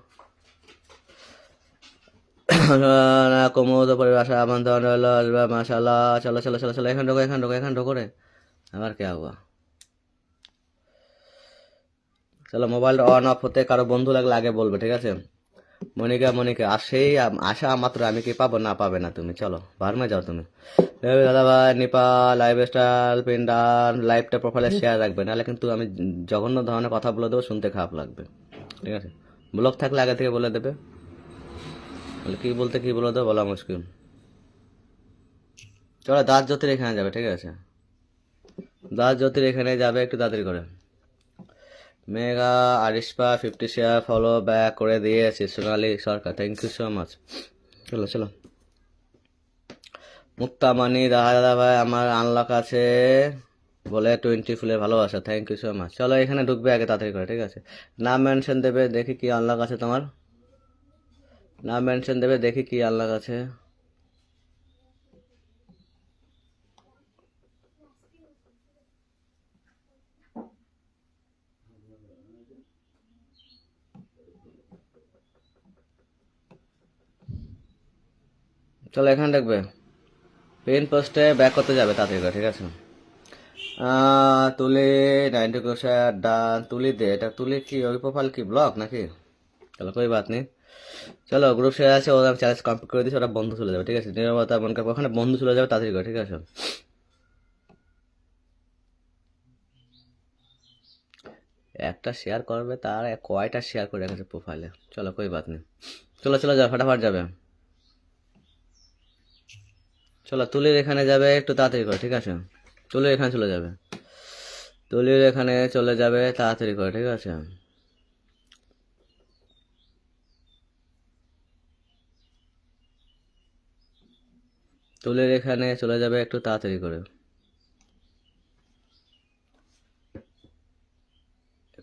কোমোদ পরিভাষা আমন্ত্রণ হলো, আসবে মাশাআল্লাহ। চলো চলো চলো চলো, এখানে ঢোকো, এখানে ঢোকো, এখানে ঢোকো রে, আবার কে হওয়া। চলো মোবাইল অন অফ হতে কারো বন্ধু লাগলে আগে বলবে, ঠিক আছে। মনিকা মনিকা, আর সেই আশা মাত্র, আমি কি পাবো? না পাবে না তুমি, চলো বারমে যাও তুমি। দাদা ভাই নিপা লাইভ স্টাইল পিন্ডার লাইভটা প্রোফাইলে শেয়ার রাখবে, নাহলে কিন্তু আমি জঘন্য ধরনের কথা বলে দেবো, শুনতে খারাপ লাগবে, ঠিক আছে। ব্লগ থাকলে আগে থেকে বলে দেবে, তাহলে কি বলতে কি বলে দেবো বলা মুশকিল। চলো দাঁত জ্যোতির এখানে যাবে, ঠিক আছে, দাঁত জ্যোতির এখানে যাবে, একটু তাড়াতাড়ি করে। মেগা আরিশপা 50 শেয়ার ফলো ব্যাক করে দিয়েছি, সোনালী সরকার, থ্যাংক ইউ সো মাচ। চলো চলো। মুক্তামানি দাদা, দাদা ভাই আমার আনলক আছে বলে 20 ফুলের ভালোবাসা, থ্যাংক ইউ সো মাচ। চলো এখানে ঢুকবে আগে তাড়াতাড়ি করে, ঠিক আছে। নাম মেনশন দেবে, দেখি কি আনলক আছে তোমার, নাম মেনশন দেবে, দেখি কি আনলক আছে। চলো এখানে দেখবে, পেন পোস্টে ব্যাক করতে যাবে তাড়াতাড়ি করে, ঠিক আছে। তুলি 90 ক্রোশার ডান, তুলি দে, এটা তুলি কি ওই প্রোফাইল কি ব্লক নাকি? চলো কোই বাত নেই। চলো গ্রুপ শেয়ার আছে, ওরা চ্যালেঞ্জ কমপ্লিট করে দিয়েছে, ওরা বন্ধু চলে যাবে, ঠিক আছে। নিরবতা মনে করবো, ওখানে বন্ধু চলে যাবে তাড়াতাড়ি করে, ঠিক আছে। একটা শেয়ার করবে, তার কয়টা শেয়ার করে রেখেছে প্রোফাইলে। চলো কোই বাত নেই, চলো চলো যাও, ফটাফট যাবে। চলো তুলির এখানে যাবে, একটু তাড়াতাড়ি করে, ঠিক আছে? তুলির এখানে চলে যাবে, তুলির এখানে চলে যাবে তাড়াতাড়ি করে, ঠিক আছে? তুলির এখানে চলে যাবে একটু তাড়াতাড়ি করে।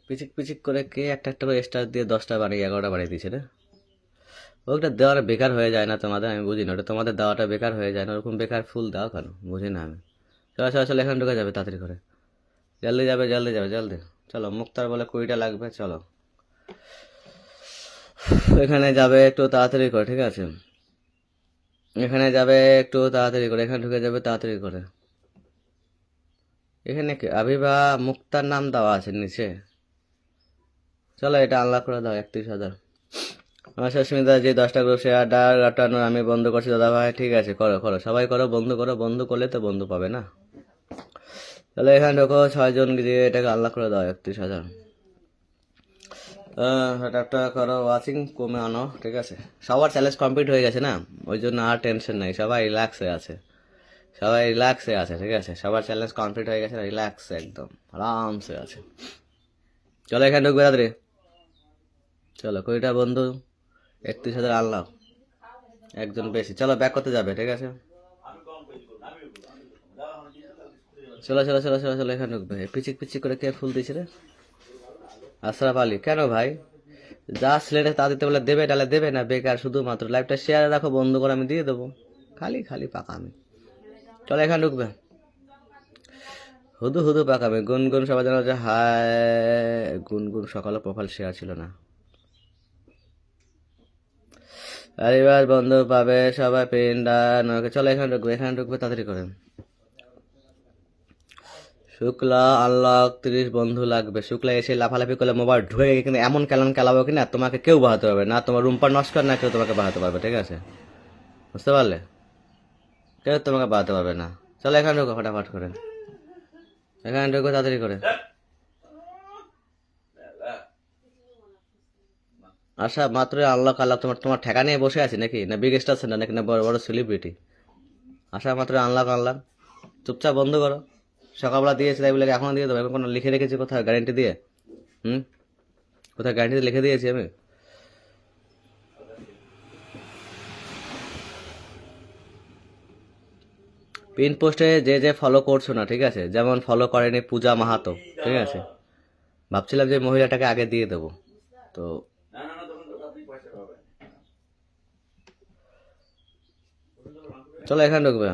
পিচিক পিচিক করে কে একটা একটা করে স্টার দিয়ে 10টা বানিয়ে 11টা বানিয়ে দিয়েছে রে। ওটা দেওয়াটা বেকার হয়ে যায় না তোমাদের? আমি বুঝি না, ওটা তোমাদের দেওয়াটা বেকার হয়ে যায় না? ওরকম বেকার ফুল দাও কেন, বুঝি না আমি। চলো চলো চলো, এখানে ঢুকে যাবে তাড়াতাড়ি করে, জলদি যাবে জলদি যাবে জলদি। চলো মুক্তার বলে 20টা লাগবে, চলো এখানে যাবে একটু তাড়াতাড়ি করে, ঠিক আছে? এখানে যাবে একটু তাড়াতাড়ি করে, এখানে ঢুকে যাবে তাড়াতাড়ি করে। এখানে কি আবিবা মুক্তার নাম দেওয়া আছে নিচে? চলো এটা আনলক করে দাও 31,000। আমার সুস্মিতা যে 10টা গ্রুপ শেয়ারটা কাটানোর আমি বন্ধ করছি দাদা ভাই। ঠিক আছে করো করো, সবাই করো, বন্ধু করো, বন্ধু করলে তো বন্ধু পাবে না। তাহলে এখানে ঢোকো, 6 জন দিয়ে এটাকে আনলক করে দাও 31,000। একটা করো, ওয়াচিং কমে আনো, ঠিক আছে? সবার চ্যালেঞ্জ কমপ্লিট হয়ে গেছে না, ওই জন্য আর টেনশন নাই, সবাই রিল্যাক্সে আছে, সবাই রিল্যাক্সে আছে, ঠিক আছে? সবার চ্যালেঞ্জ কমপ্লিট হয়ে গেছে, রিল্যাক্সে একদম আরামসে আছে। চলো এখানে ঢুকবে তাড়াতাড়ি, চলো 20টা বন্ধু, 31,000 আনলাম, একজন বেশি। চলো ব্যাক করতে যাবে, ঠিক আছে? চলো চলো চলো চলো চলো, এখানে ঢুকবে। পিচিক পিচিক করে কে ফুল দিয়েছে রে? আশরাফ আলী। কেন ভাই, যা সিলেটে তা দিতে বলে দেবে, ডালে দেবে না, বেকার শুধুমাত্র লাইভটা শেয়ারে রাখো, বন্ধু করে আমি দিয়ে দেবো, খালি খালি পাকামি। চলো এখানে ঢুকবে, হুদু হুদু পাকামি। গুনগুন সবাই জানা যে হায়, গুনগুন সকালে প্রোফাইল শেয়ার ছিল না। আরিবাস বন্ধু পাবে সবাই পিন্ডা নরকে। চলো এখানে ঢুকবে, এখানে ঢুকবে তাড়াতাড়ি করে। শুক্লা আনলক 30 বন্ধু লাগবে। শুক্লা এসে লাফালাফি করলে মোবাইল ঢুকে গিয়ে কিন্তু এমন খেলান খেলাবো কিনা তোমাকে কেউ বাহাতে পারবে না, তোমার রুমপার নস্কর না কেউ তোমাকে বাহাতে পারবে, ঠিক আছে? বুঝতে পারলে? কেউ তোমাকে বাহাতে পারবে না। চলো এখানে ঢুকো ফটাফট করে, এখানে ঢুকো তাড়াতাড়ি করে। আচ্ছা মাত্র আনলক আনলক, তোমার তোমার ঠেকা নিয়ে বসে আছি নাকি, না বিগ স্টার সেন্টার নাকি, না বড় বড় সেলিব্রিটি? আশা মাত্র আনলক আনলাম, চুপচাপ বন্ধ করো। সকালবেলা দিয়েছি তাই বলে এখনো দিয়ে দেবো? এখন কোনো লিখে রেখেছি কোথায় গ্যারেন্টি দিয়ে? হুম, কোথায় গ্যারেন্টি দিয়ে লিখে দিয়েছি আমি? পিন পোস্টে যে যে ফলো করছো না, ঠিক আছে? যেমন ফলো করেনি পূজা মাহাতো, ঠিক আছে? ভাবছিলাম যে মহিলাটাকে আগে দিয়ে দেবো, তো চলো এখানে ঢুকবে।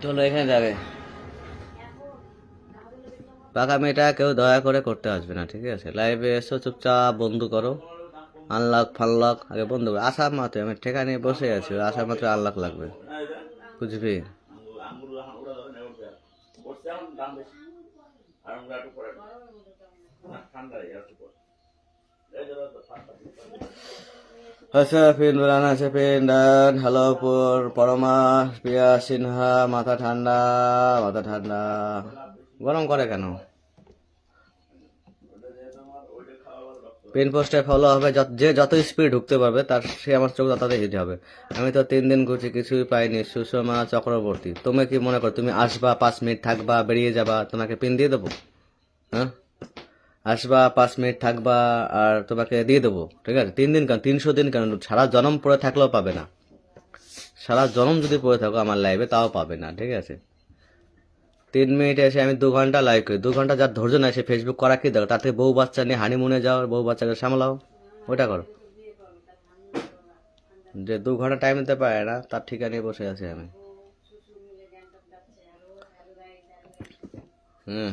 চলো এখানে যাবে, পাকা মেয়েটা কেউ দয়া করে করতে আসবে না, ঠিক আছে? লাইভে এসো, চুপচাপ বন্ধু করো, আনলক ফানলক আগে বন্ধু করো। আসার মাত্র আমি ঠেকা নিয়ে বসে আছি, আসার মাত্র আনলক লাগবে, বুঝবি? আচ্ছা ফিন রানা আছে ফিন ডান হ্যালোপুর পরমা প্রিয়া সিনহা। মাথা ঠান্ডা, মাথা ঠান্ডা, গরম করে কেন? পিন পোস্টে ফলো হবে, যে যত স্পিড ঢুকতে পারবে তার সে আমার চোখ তত হিট হবে। আমি তো 3 দিন ঘুরছি, কিছুই পাইনি। সুষমা চক্রবর্তী। তুমি কি মনে করো তুমি আসবা, 5 মিনিট থাকবা, বেরিয়ে যাবা, তোমাকে পিন দিয়ে দেবো? হ্যাঁ, আসবা 5 মিনিট থাকবা আর তোমাকে দিয়ে দেবো, ঠিক আছে? 3 দিন কেন, 300 দিন কেন, সারা জনম পড়ে থাকলেও পাবে না। সারা জনম যদি পড়ে থাকো আমার লাইভে তাও পাবে না, ঠিক আছে? 3 মিনিট এসে আমি 2 ঘন্টা লাইভ করি, 2 ঘন্টা যার ধৈর্য না, সে ফেসবুক করা কি দরকার? তার থেকে বউ বাচ্চা নিয়ে হানিমুনে যাও, বউ বাচ্চাকে সামলাও, ওইটা করো। যে 2 ঘন্টা টাইম দিতে পারে না তার ঠিকা নিয়ে বসে আছি আমি। হুম,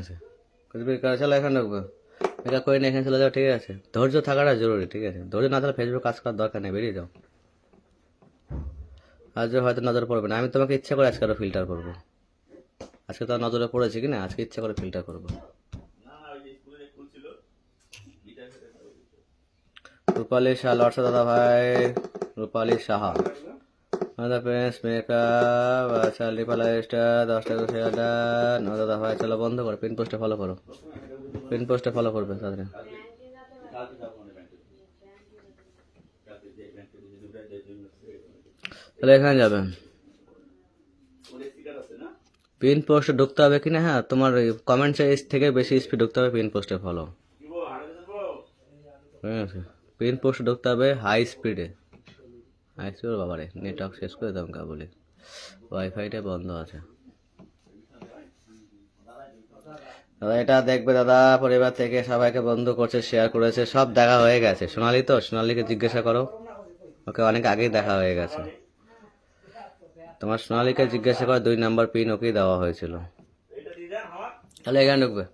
কুচবির করে চলো এখানে ঢুকবো, এটা করে নিয়ে এখানে চলে যাও, ঠিক আছে? ধৈর্য থাকাটা জরুরি, ঠিক আছে? ধৈর্য না থাকলে ফেসবুক কাজ করার দরকার নেই, বেরিয়ে যাও। আজ হয়তো নজরে পড়বে না, আমি তোমাকে ইচ্ছা করে আজকে আরো ফিল্টার করবো। আজকে তো আর নজরে পড়েছে কি না, আজকে ইচ্ছা করে ফিল্টার করবো। রূপালী শাহ লড়ছে দাদা ভাই, রূপালী সাহা প্রিন্স মেকআপ আচ্ছা লিপালা স্টার 10 টাকা শেয়ার ডান। ও দাদা ভাই চলো বন্ধ করো, পিন পোস্টে ফলো করো, পিন পোস্টে ফলো করবে তাদের। তাহলে এখানে যাবেন, পিন পোস্টে ঢুকতে হবে কিনা। হ্যাঁ তোমার কমেন্ট থেকে বেশি স্পিড ঢুকতে হবে পিন পোস্টে ফলো, ঠিক আছে? পিন পোস্টে ঢুকতে হবে হাই স্পিডে, হাই স্পিড। বাবারে নেটওয়ার্ক শেষ করে দাম কা বলে, ওয়াইফাইটা বন্ধ আছে। দাদা এটা দেখবে দাদা, পরিবার থেকে সবাইকে বন্ধু করছে, শেয়ার করেছে, সব দেখা হয়ে গেছে। সোনালি তো, সোনালিকে জিজ্ঞাসা করো, ওকে অনেক আগেই দেখা হয়ে গেছে। তোমার সোনালিকে জিজ্ঞাসা করে 2 নাম্বার পিন ওকেই দেওয়া হয়েছিল। তাহলে এখানে ঢুকবে,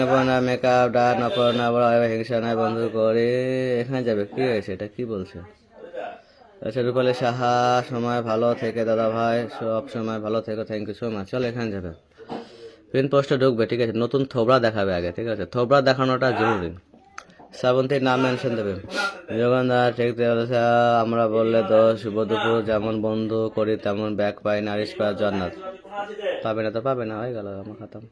অপর্ণা মেকআপ ডান, অপর্ণা বড় হিংসা নাই বন্ধু করে। এখানে যাবে, কি হয়েছে এটা, কি বলছে? আচ্ছা রূপালী সাহা সময় ভালো থেকে দাদা ভাই, সব সময় ভালো থেকে, থ্যাংক ইউ সো মাচ। চলো এখানে যাবে, পিন পোস্টে ঢুকবে, ঠিক আছে? নতুন থোবড়া দেখাবে আগে, ঠিক আছে? থোবড়া দেখানোটা জরুরি। শ্রাবন্তীর নাম মেনশন দেবে। যোগানদার ঠিক বলেছে, আমরা বললে তো শুভ দুপুর, যেমন বন্ধু করি তেমন ব্যাক পাই, নারিশ পায় জান্নাত। পাবে না তো পাবে না, হয়ে গেল আমার খতম।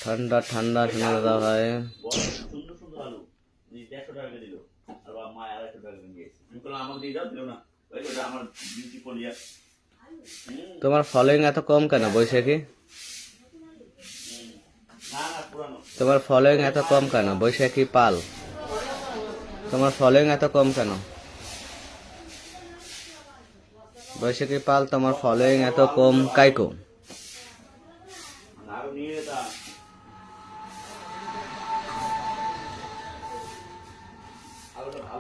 ঠান্ডা ঠান্ডা শুনে দাদা ভাই, তোমার ফলোয়িং এত কম কেন বৈশাখী? তোমার ফলোয়িং এত কম কেন বৈশাখী পাল? তোমার ফলোয়িং এত কম কেন বৈশাখী পাল? তোমার ফলোয়িং এত কম কাইকো?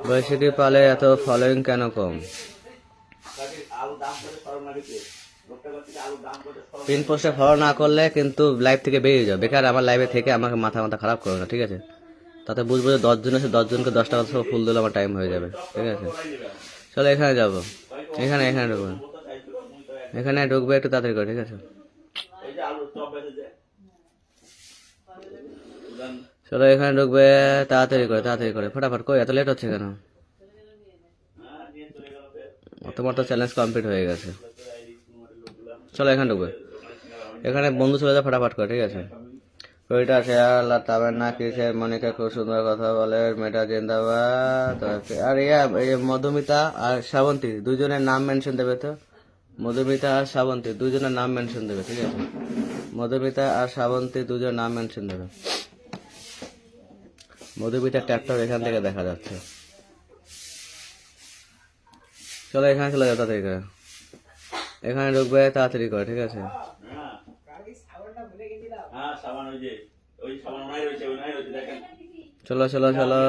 বৈশাখী পালের এত ফলোয়িং কেন কম? পিন পোস্টে ফলো না করলে কিন্তু লাইভ থেকে বেরিয়ে যাও, বেকার আমার লাইভে থেকে আমাকে মাথা খারাপ করো না, ঠিক আছে? তাতে বুঝবো যে 10 জন আছে, 10 জনকে 10 টাকা ফুল দিলে আমার টাইম হয়ে যাবে, ঠিক আছে? চলো এখানে যাবো, এখানে ঢুকবে, এখানে ঢুকবে একটু তাড়াতাড়ি করে, ঠিক আছে? চলো এখানে ঢুকবে তাড়াতাড়ি করে ফটাফট। কই এত লেট হচ্ছে কেন? তোমার তো চ্যালেঞ্জ কমপ্লিট হয়ে গেছে। চলো এখানে ঢুকবে, এখানে বন্ধু চলে যায় ফটাফট করে, ঠিক আছে? ওইটা শেয়ার তাবেন না কিসের, মনিকা খুব সুন্দর কথা বলে, মেটা জিন্দাবাদ। আর মধুমিতা আর শ্রাবন্তী দুজনের নাম মেনশন দেবে তো, মধুমিতা আর শ্রাবন্তী দুজনের নাম মেনশন দেবে, ঠিক আছে? মধুমিতা আর শ্রাবন্তী দুজনের নাম মেনশন দেবে। মধুমিতার ট্যাপটা এখান থেকে দেখা যাচ্ছে। চলো এখানে চলে যাও তাড়াতাড়ি করে, এখানে ঢুকবে তাড়াতাড়ি করে, ঠিক আছে? চলো চলো চলো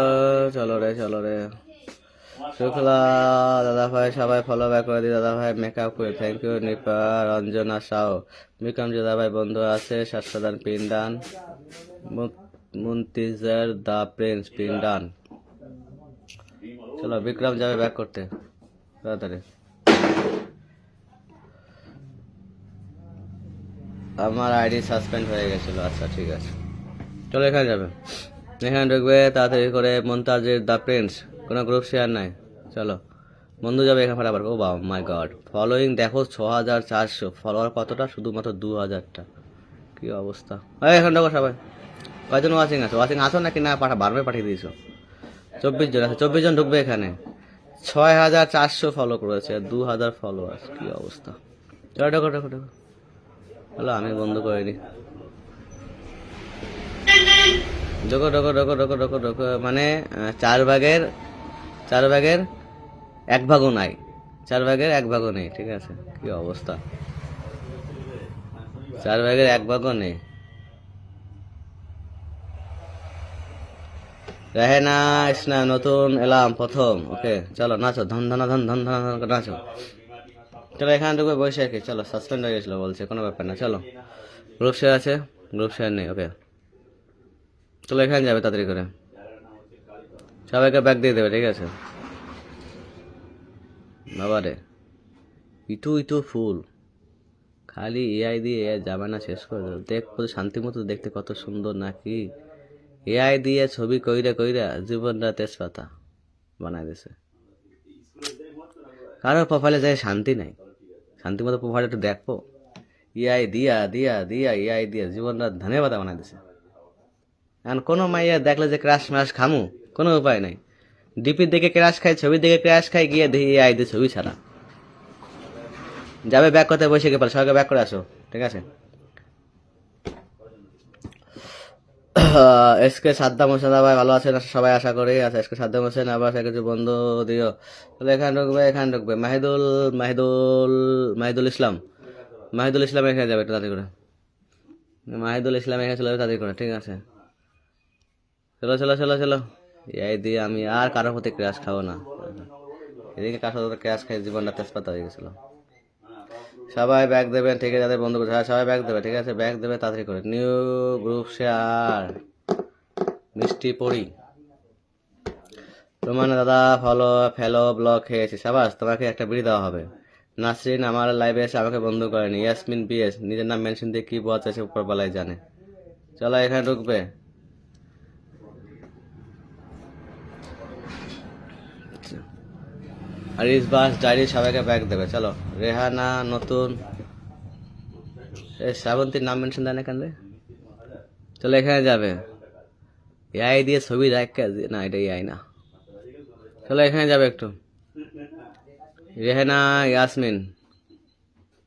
চলো রে শুক্লা দাদা ভাই, সবাই ফলো ব্যাক করে দিই দাদা ভাই, মেকআপ করে থ্যাংক ইউ। নিপা রঞ্জনা সাও, বিক্রম দাদা ভাই বন্ধু আছে, 700 দান পিন দান। মুন্তিজার দা প্রিন্স পিন দান। চলো বিক্রম যাবে ব্যাক করতে তাড়াতাড়ি। আমার আইডি সাসপেন্ড হয়ে গেছিল, আচ্ছা ঠিক আছে। চলো এখানে যাবে, এখানে ঢুকবে তাড়াতাড়ি করে। মন্তাজের দা প্রিন্স, কোনো গ্রুপ শেয়ার নাই। চলো বন্ধু যাবে এখানে ফটাফট। ও বাবা মাই গড, ফলোয়িং দেখো 6400, ফলোয়ার কতটা? শুধুমাত্র 2000টা। কি অবস্থা! এখানে ঢোকো সবাই। কয়জন ওয়াচিং আছো? ওয়াচিং আছো নাকি না বারবার পাঠিয়ে দিয়েছো? 24 জন আছে, 24 জন ঢুকবে এখানে। 6400 ফলো করেছে, 2000 ফলোয়ার। কি অবস্থা! চলো ঢোকো হলো, আমি বন্ধ করিনি। ঢোকো মানে 4 ভাগের 1 ভাগও নাই, 4 ভাগের 1 ভাগও নেই, ঠিক আছে? কি অবস্থা! 4 ভাগের 1 ভাগও নেই। রেহেনা ইসলাম নতুন এলাম প্রথম, ওকে চলো নাচো, ধন নাচো। চলো এখানে ঢুকবে বসে আর কি, চলো সাসপেন্ড হয়ে গেছিলো বলছে, কোনো ব্যাপার না, চলো গ্রুপ শেয়ার আছে, গ্রুপ শেয়ার নেই, ওকে চলো এখানে যাবে তাড়াতাড়ি করে, সবাইকে ব্যাগ দিয়ে দেবে, ঠিক আছে। বাবারে ইটু ইটু ফুল, খালি এআই দিয়ে এআই জামানা শেষ করে দেবে, দেখ শান্তি মতো দেখতে কত সুন্দর নাকি, এআই দিয়ে ছবি কইরা কইরা জীবনটা তেজপাতা বানাই দিছে। কারো প্রোফাইলে যায় শান্তি নাই, শান্তি মতো প্রোফাইল একটু দেখবো, এআই দিয়া দিয়া দিয়া এআই দিয়া জীবনটা ধানে পাতা বানাই দিছে। এখন কোনো মাইয়া দেখলে যে ক্রাশ ম্রাশ খামু, কোনো উপায় নাই, ডিপির দিকে ক্রাশ খাই, ছবির দিকে ক্রাশ খাই, গিয়ে দেখি এআই দিয়ে ছবি ছাড়া যাবে, ব্যাক করতে বসে গেলে সবাইকে ব্যাক করে আসো, ঠিক আছে। এসকে সাদ্দাম হোসেন ভাই ভালো আছেন সবাই আশা করি, আচ্ছা এসকে সাদ্দাম হোসেন আবার কিছু বন্ধু দিও, তাহলে এখানে ঢুকবে, এখানে ঢুকবে মাহিদুল মাহিদুল মাহিদুল ইসলাম, মাহিদুল ইসলাম এখানে যাবে একটু তাড়াতাড়ি করে, মাহিদুল ইসলাম এখানে চলে যাবে তাড়াতাড়ি করে, ঠিক আছে। চলো চলো চলো চলো, এই দিয়ে আমি আর কারোর প্রতি ক্র্যাশ খাবো না, এদিকে কারোর সাথে ক্র্যাশ খাই জীবনটা তেজপাতা হয়ে গেছিলো। সবাই ব্যাগ দেবেন, ঠিক আছে, যাদের বন্ধু করে সবাই ব্যাগ দেবে, ঠিক আছে, ব্যাগ দেবে তাড়াতাড়ি করে। নিউ গ্রুপ শেয়ার মিষ্টি পড়ি, তোমার দাদা ফেলো ব্লগ খেয়েছে, সাবাস, তোমাকে একটা বিড়ি দেওয়া হবে। নাসরিন আমার লাইভে এসে আমাকে বন্ধু করেনি, ইয়াসমিন বিএস নিজের নাম মেনশন দিয়ে কি বলছে সে উপরবেলায় জানে। চলো এখানে ঢুকবে, আর ইসবাস ডায়েরি সবাইকে ব্যাগ দেবে, চলো। রেহানা নতুন, এই শ্রাবন্তীর নাম মেনশন দেয় না কেন রে, চলো এখানে যাবে, এআই দিয়ে ছবি দেখ, না এটা এআই না, চলো এখানে যাবে একটু। রেহানা ইয়াসমিন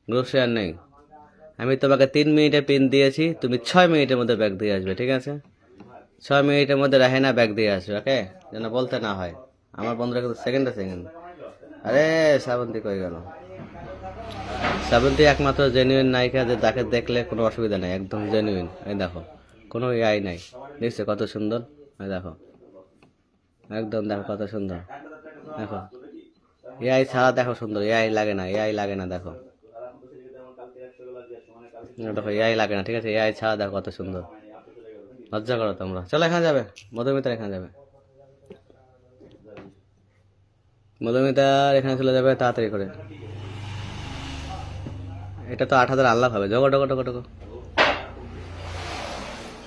গ্রুপ শেয়ার নেই, আমি তোমাকে 3 মিনিটে পিন দিয়েছি, তুমি 6 মিনিটের মধ্যে ব্যাগ দিয়ে আসবে, ঠিক আছে, 6 মিনিটের মধ্যে রেহানা ব্যাগ দিয়ে আসবে, ওকে, যেন বলতে না হয়, আমার বন্ধুরা কিন্তু সেকেন্ডে সেকেন্ড। আরে শ্রাবন্তী কই গেল, শ্রাবন্তী একমাত্র জেনুইন নায়িকা, যে তাকে দেখলে কোনো অসুবিধা নেই, একদম জেনুইন, এই দেখো কোনো এআই নাই, দেখছো কত সুন্দর, এই দেখো একদম, দেখো কত সুন্দর, দেখো এআই ছাড়া দেখো সুন্দর, এআই লাগে না, এআই লাগে না, দেখো দেখো এআই লাগে না, ঠিক আছে, এআই ছাড়া দেখো কত সুন্দর, লজ্জা করো তোমরা। চলো এখানে যাবে, মধুমিতার এখানে যাবে, মধুমিতার এখানে চলে যাবে তাড়াতাড়ি করে, এটা তো 8,000 আনলাভ হবে, জগো ডগো ডগো ডগো,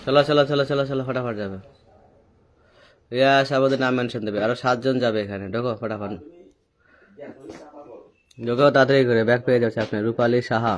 চলো চলো চলো চলো চলো ফটাফট যাবে, রিয়া সাবদের নাম মেনশন দেবে, আরো 7 জন যাবে এখানে, ঢোকো ফটাফট, ঢোকো তাড়াতাড়ি করে, ব্যাগ পেয়ে যাচ্ছে আপনি। রূপালী সাহা,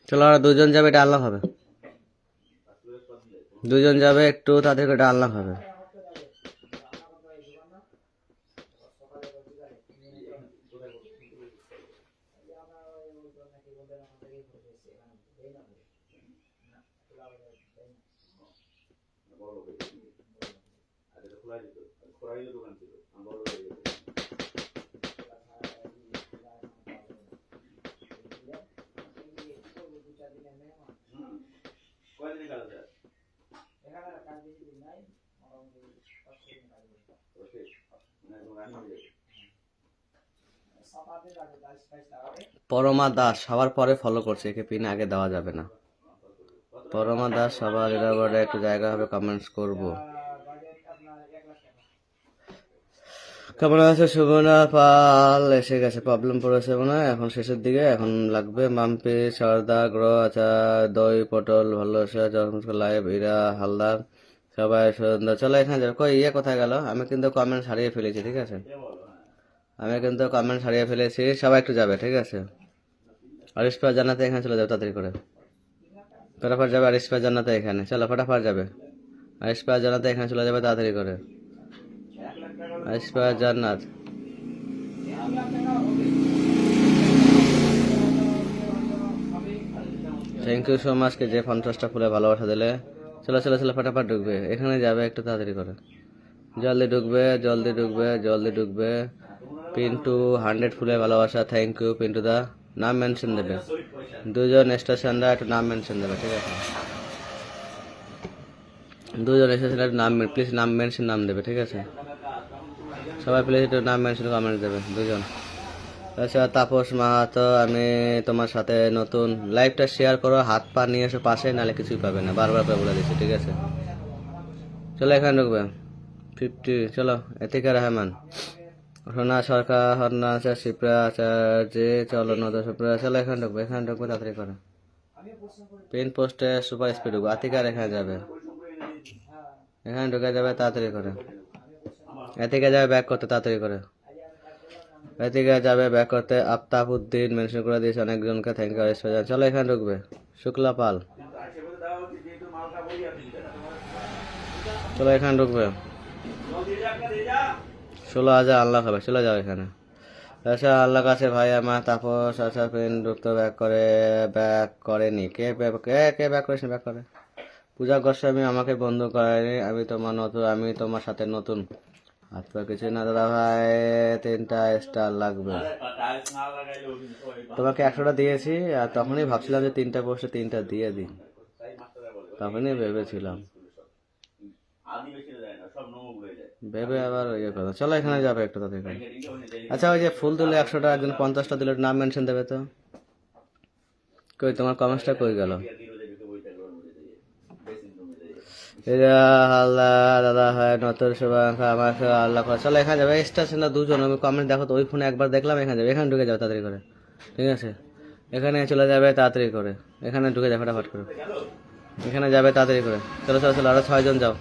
চলো আর 2 জন যাবে, এটা আনলাভ হবে, 2 জন যাবে, একটু তাদের এটা আনলাভ হবে। পরমা দাস সবার পরে ফলো করছে, একে পিন আগে দেওয়া যাবে না। পরমা দাস সবার এরাবারে একটু জায়গা হবে, কমেন্টস করব, কেমন আছে? সুমনা পাল এসে গেছে, প্রবলেম পড়েছে মনে হয় এখন শেষের দিকে। এখন লাগবে মাম্পি, সর্দা, গ্রহ, আচার, দই, পটল, ভালোবাসা, চরমস্ক, লাইভ, ইরা, হালদার, সবাই সুন্দর। চলো এখানে যাবে। কই ইয়ে কোথায় গেল? আমি কিন্তু কমেন্ট হারিয়ে ফেলেছি, ঠিক আছে? আমি কিন্তু কমেন্ট হারিয়ে ফেলেছি। সবাই একটু যাবে, ঠিক আছে? আরিশপা জান্নাতে এখানে চলে যাবে তাড়াতাড়ি করে। ফটাফট যাবে আরিশপা জান্নাতে এখানে। চলো ফটাফট যাবে। আরিশপা জান্নাতে এখানে চলে যাবে তাড়াতাড়ি করে। আরিশপা জান্নাত। থ্যাংক ইউ সো মাচ কে যে 50টা ফুলে ভালোবাসা দিলে। চলো চলো চলো ফটাফট ঢুকবে এখানে যাবে একটু তাড়াতাড়ি করে। জলদি ঢুকবে জলদি ঢুকবে জলদি ঢুকবে। পিন্টু 100 ফুলে ভালোবাসা, থ্যাংক ইউ পিন্টু দা। নাম মেনশন দেবে, দুজন স্টেশনরা একটু নাম মেনশন দেবে, ঠিক আছে? দুজন স্টেশনরা নাম প্লিজ নাম মেনশন নাম দেবে, ঠিক আছে? সবাই প্লিজ একটু নাম মেনশন কমেন্ট দেবে দুজন। আচ্ছা তাপস মাহাতো, আমি তোমার সাথে নতুন। লাইভটা শেয়ার করো, হাত পা নিয়ে এসো পাশে, নাহলে কিছুই পাবে না, বারবার করে বলে দিচ্ছি, ঠিক আছে? চলো এখানে ঢুকবে 50। চলো এতিকা রহমান, সোনা সরকার, হরনা আচার, শিপ্রা আচার্য, চলো নদা শিপ্রা। চলো এখানে ঢুকবে তাড়াতাড়ি করে। পিন পোস্টে সুপার স্পিড ঢুকবো। আতিকার এখানে যাবে, এখানে ঢুকে যাবে তাড়াতাড়ি করে। এতিকা যাবে ব্যাক করতে তাড়াতাড়ি করে। এদিকে যাবে ব্যাক করতে। আফতাবউদ্দিন মেনশন করে দিয়েছে অনেকজনকে, থ্যাংক ইউ। চলো এখানে ঢুকবে শুক্লা পাল। চলো এখানে ঢুকবে 16,000 আল্লাহ হবে। চলে যাও এখানে। আচ্ছা আল্লাহ কাছে ভাই আমার তাপস। আচ্ছা পেন ঢুকতে ব্যাক করেনি কে? কে ব্যাক করেছে? ব্যাক করে পূজা গোস্বামী আমাকে বন্ধু করেনি। আমি তোমার সাথে নতুন। আচ্ছা কিছু না দাদা ভাই, 3টা স্টার লাগবে। তোমাকে 100টা দিয়েছি আর তখনই ভাবছিলাম যে 3টা পোস্টে 3টা দিয়ে দিই, তখনই ভেবেছিলাম, ভেবে আবার ইয়ে কথা। চলো এখানে যাবে একটু তাদের। আচ্ছা ওই যে ফুল দিলে 100টা, একজন 50টা দিলে নাম মেনশন দেবে তো। কই তোমার কমেন্টসটা কই গেল? দাদা হয় নতুন শুভাকাঙ্ক্ষা আমাকে আল্লাহ করে। চলো এখানে যাবে স্টেশনে দুজন। আমি কমেন্ট দেখো তো, ওই ফোনে একবার দেখলাম। এখানে যাবে, এখানে ঢুকে যাবে তাড়াতাড়ি করে, ঠিক আছে? এখানে চলে যাবে তাড়াতাড়ি করে, এখানে ঢুকে যাবে ফটাফট করে। এখানে যাবে তাড়াতাড়ি করে। চলো চলো চলো আরো 6 জন যাও,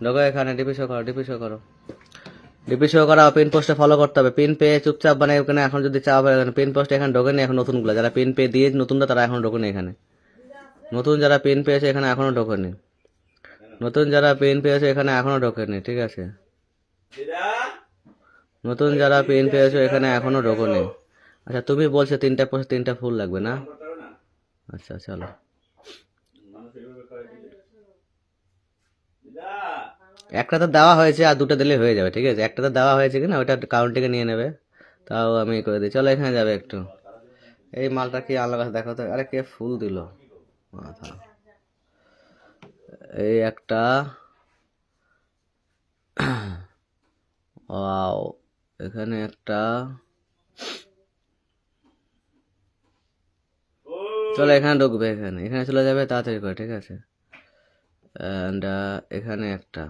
ঢোকো এখানে। ডিপি শো করো, ডিপি শো করো, ডিপি শো করা। পিন পোস্টে ফলো করতে হবে। পিন পেয়ে চুপচাপ মানে ওখানে এখন যদি চাপ পিন পোস্টে এখানে ঢোকেনি এখন নতুনগুলো, যারা পিন পে দিয়ে নতুনটা তারা এখন ঢোকেনি এখানে। নতুন যারা পিন পেয়েছে এখানে এখনো ঢোকেনি। নতুন যারা পিন পেয়েছে এখানে এখনো ঢোকেনি, ঠিক আছে? নতুন যারা পিন পেয়েছো এখানে এখনো ঢোকেনি। আচ্ছা তুমি বলছো 3টা পোস্ট 3টা ফুল লাগবে না? আচ্ছা চলো। একটা তো দেওয়া হয়েছে আর 2টা দিলে হয়ে যাবে, ঠিক আছে? একটা তো দেওয়া হয়েছে কিনা ওটা কাউন্টিকে নিয়ে নেবে, তাও আমি করে দিই। চলো এখানে যাবে একটু। এই মালটা কি আল্লাহ কাছে দেখো তো। আরে কে ফুল দিল মাথা? এই একটা, ওয়াও, এখানে একটা। চলো এখানে ঢুকবে, এখানে এখানে চলে যাবে তাড়াতাড়ি করে, ঠিক আছে? অ্যান্ড এখানে একটা।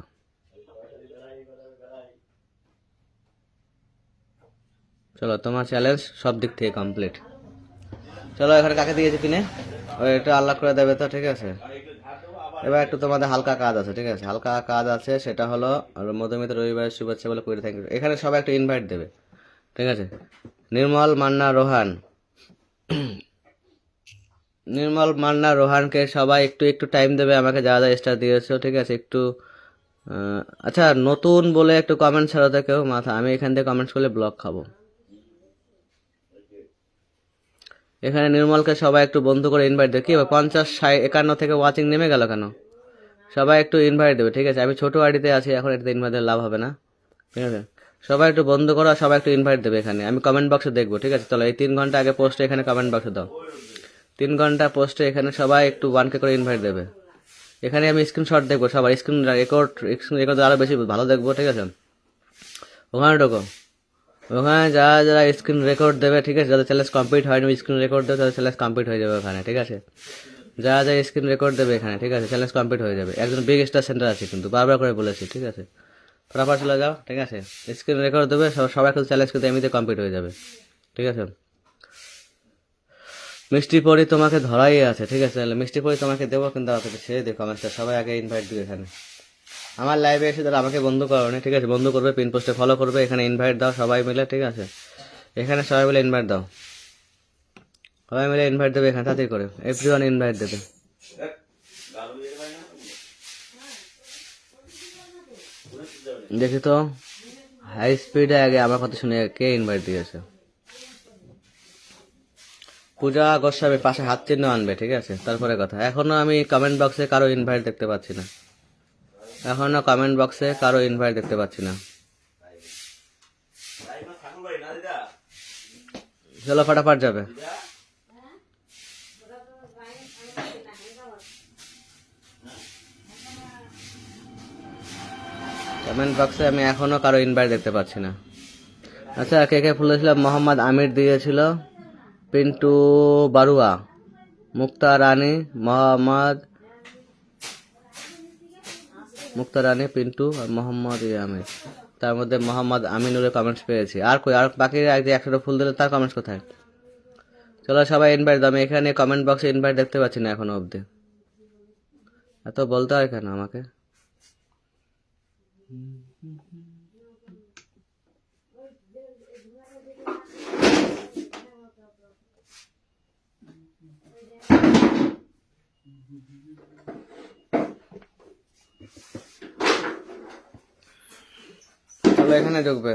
চলো তোমার চ্যালেঞ্জ সব দিক থেকে কমপ্লিট। চলো এখানে কাকে দিয়েছি কিনে, ওই একটু আল্লাহ করে দেবে তো, ঠিক আছে? এবার একটু তোমাদের হালকা কাজ আছে, ঠিক আছে? হালকা কাজ আছে, সেটা হলো মধুমিতা রবিবারের শুভেচ্ছা বলে করে থ্যাংক ইউ। এখানে সবাই একটু ইনভাইট দেবে, ঠিক আছে? নির্মল মান্না রোহান, নির্মল মান্না রোহানকে সবাই একটু একটু টাইম দেবে আমাকে, যা যা স্টার দিয়েছো, ঠিক আছে? একটু আচ্ছা নতুন বলে একটু কমেন্ট ছাড়াতে কেউ মাথা, আমি এখান থেকে কমেন্টস করলে ব্লক খাবো। এখানে নির্মলকে সবাই একটু বন্ধু করে ইনভাইট দেবে। কি 50 51 থেকে ওয়াচিং নেমে গেল কেন? সবাই একটু ইনভাইট দেবে, ঠিক আছে? আমি ছোট আইডিতে আছি এখন, এটাতে ইনভাইট লাভ হবে না, ঠিক আছে? সবাই একটু বন্ধ করো, সবাই একটু ইনভাইট দেবে। এখানে আমি কমেন্ট বক্সে দেখবো, ঠিক আছে? চলো এই 3 ঘন্টা আগে পোস্টে এখানে কমেন্ট বক্সে দাও। 3 ঘন্টা পোস্টে এখানে সবাই একটু 1K করে ইনভাইট দেবে। এখানে আমি স্ক্রিনশট দেখবো, সবার স্ক্রিন রেকর্ড আরো বেশি ভালো দেখবো, ঠিক আছে? ওখানে ঢোকো, ওখানে যারা যারা স্ক্রিন রেকর্ড দেবে, ঠিক আছে? যাদের চ্যালেঞ্জ কমপ্লিট হয়নি স্ক্রিন রেকর্ড দেবে, তাদের চ্যালেঞ্জ কমপ্লিট হয়ে যাবে ওখানে, ঠিক আছে? যারা যারা স্ক্রিন রেকর্ড দেবে এখানে, ঠিক আছে? চ্যালেঞ্জ কমপ্লিট হয়ে যাবে। একজন বিগ স্টার সেন্টার আছে কিন্তু, বারবার করে বলেছি, ঠিক আছে? ফটাফট চলে যাও, ঠিক আছে। স্ক্রিন রেকর্ড দেবে, সবাই কিন্তু চ্যালেঞ্জ কিন্তু এমনিতে কমপ্লিট হয়ে যাবে, ঠিক আছে। মিষ্টি পরি তোমাকে ধরাই আছে, ঠিক আছে। তাহলে মিষ্টি পরি তোমাকে দেবো, কিন্তু আমাকে ছেড়ে দিও কমেন্টসটা, সবাই আগে ইনভাইট দিও এখানে আমার লাইভে এসে। ধরো আমাকে বন্ধু করো না, ঠিক আছে, বন্ধু করবে, পিন পোস্টে ফলো করবে, এখানে ইনভাইট দাও সবাই মিলে, ঠিক আছে। এখানে সবাই মিলে ইনভাইট দাও, সবাই মিলে ইনভাইট দেবে এখানে, তাড়াতাড়ি করে এভরিওয়ান ইনভাইট দেবে। দেখি তো হাই স্পিডে আগে আমার কথা শুনে কে ইনভাইট দিয়েছে। পূজা গোস্বামী পাশে হাত চিহ্ন আনবে, ঠিক আছে, তারপরে কথা। এখনো আমি কমেন্ট বক্সে কারো ইনভাইট দেখতে পাচ্ছি না, এখনো কমেন্ট বক্সে কারো ইনভাইট দেখতে পাচ্ছি না। চলো ফটাফট যাবে। কমেন্ট বক্সে আমি এখনো কারো ইনভাইট দেখতে পাচ্ছি না। আচ্ছা, কে কে ফুল দিয়েছিল? মোহাম্মদ আমির দিয়েছিল, পিন্টু বারুয়া, মুক্তা রানী, মুক্তা রানী, পিন্টু আর মোহাম্মদ আমির। তার মধ্যে মোহাম্মদ আমিনুরের কমেন্টস পেয়েছি। আর কই, আর বাকি এক যে 100টা ফুল দিলে তার কমেন্টস কোথায়? চলো সবাই ইনভাইট দাও, আমি এখানে কমেন্ট বক্সে ইনভাইট দেখতে পাচ্ছি না এখনো অবধি। এত বলতে হয় কেন আমাকে? চলো এখানে ঢুকবে,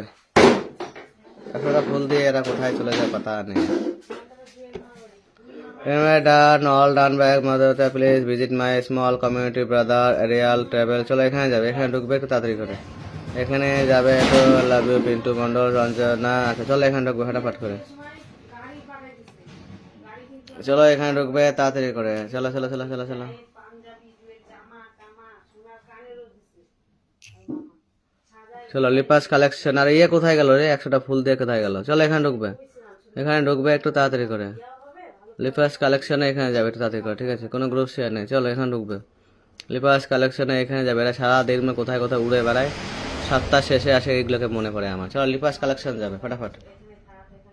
100টা ফুল দিয়ে এরা কোথায় চলে যায় পাতা নেই। All done back, mother, please visit my small community brother Real Travel. চলো এখানে যাবে, এখানে ঢুকবে একটু তাড়াতাড়ি করে, এখানে যাবে তো। Love you Pintu Mondal, Ranjana. আচ্ছা চলো এখানে ঢুকবে ফটাফট করে, চলো এখানে ঢুকবে তাড়াতাড়ি করে, চলো চলো চলো চলো চলো। চলো লিপাস কালেকশন। আর ইয়ে কোথায় গেল রে? 100টা ফুল দিয়ে কোথায় গেল? চলো এখানে ঢুকবে, এখানে ঢুকবে একটু তাড়াতাড়ি করে। লিপাস কালেকশনে এখানে যাবে একটু তাড়াতাড়ি করে, ঠিক আছে, কোনো গ্রুপ শেয়ার নেই। চলো এখানে ঢুকবে, লিপাস কালেকশনে এখানে যাবে। এরা সারা দিন কোথায় কোথায় উড়ে বেড়ায়, 7টা শেষে আসে, এইগুলোকে মনে পড়ে আমার। চলো লিপাস কালেকশন যাবে ফটাফট।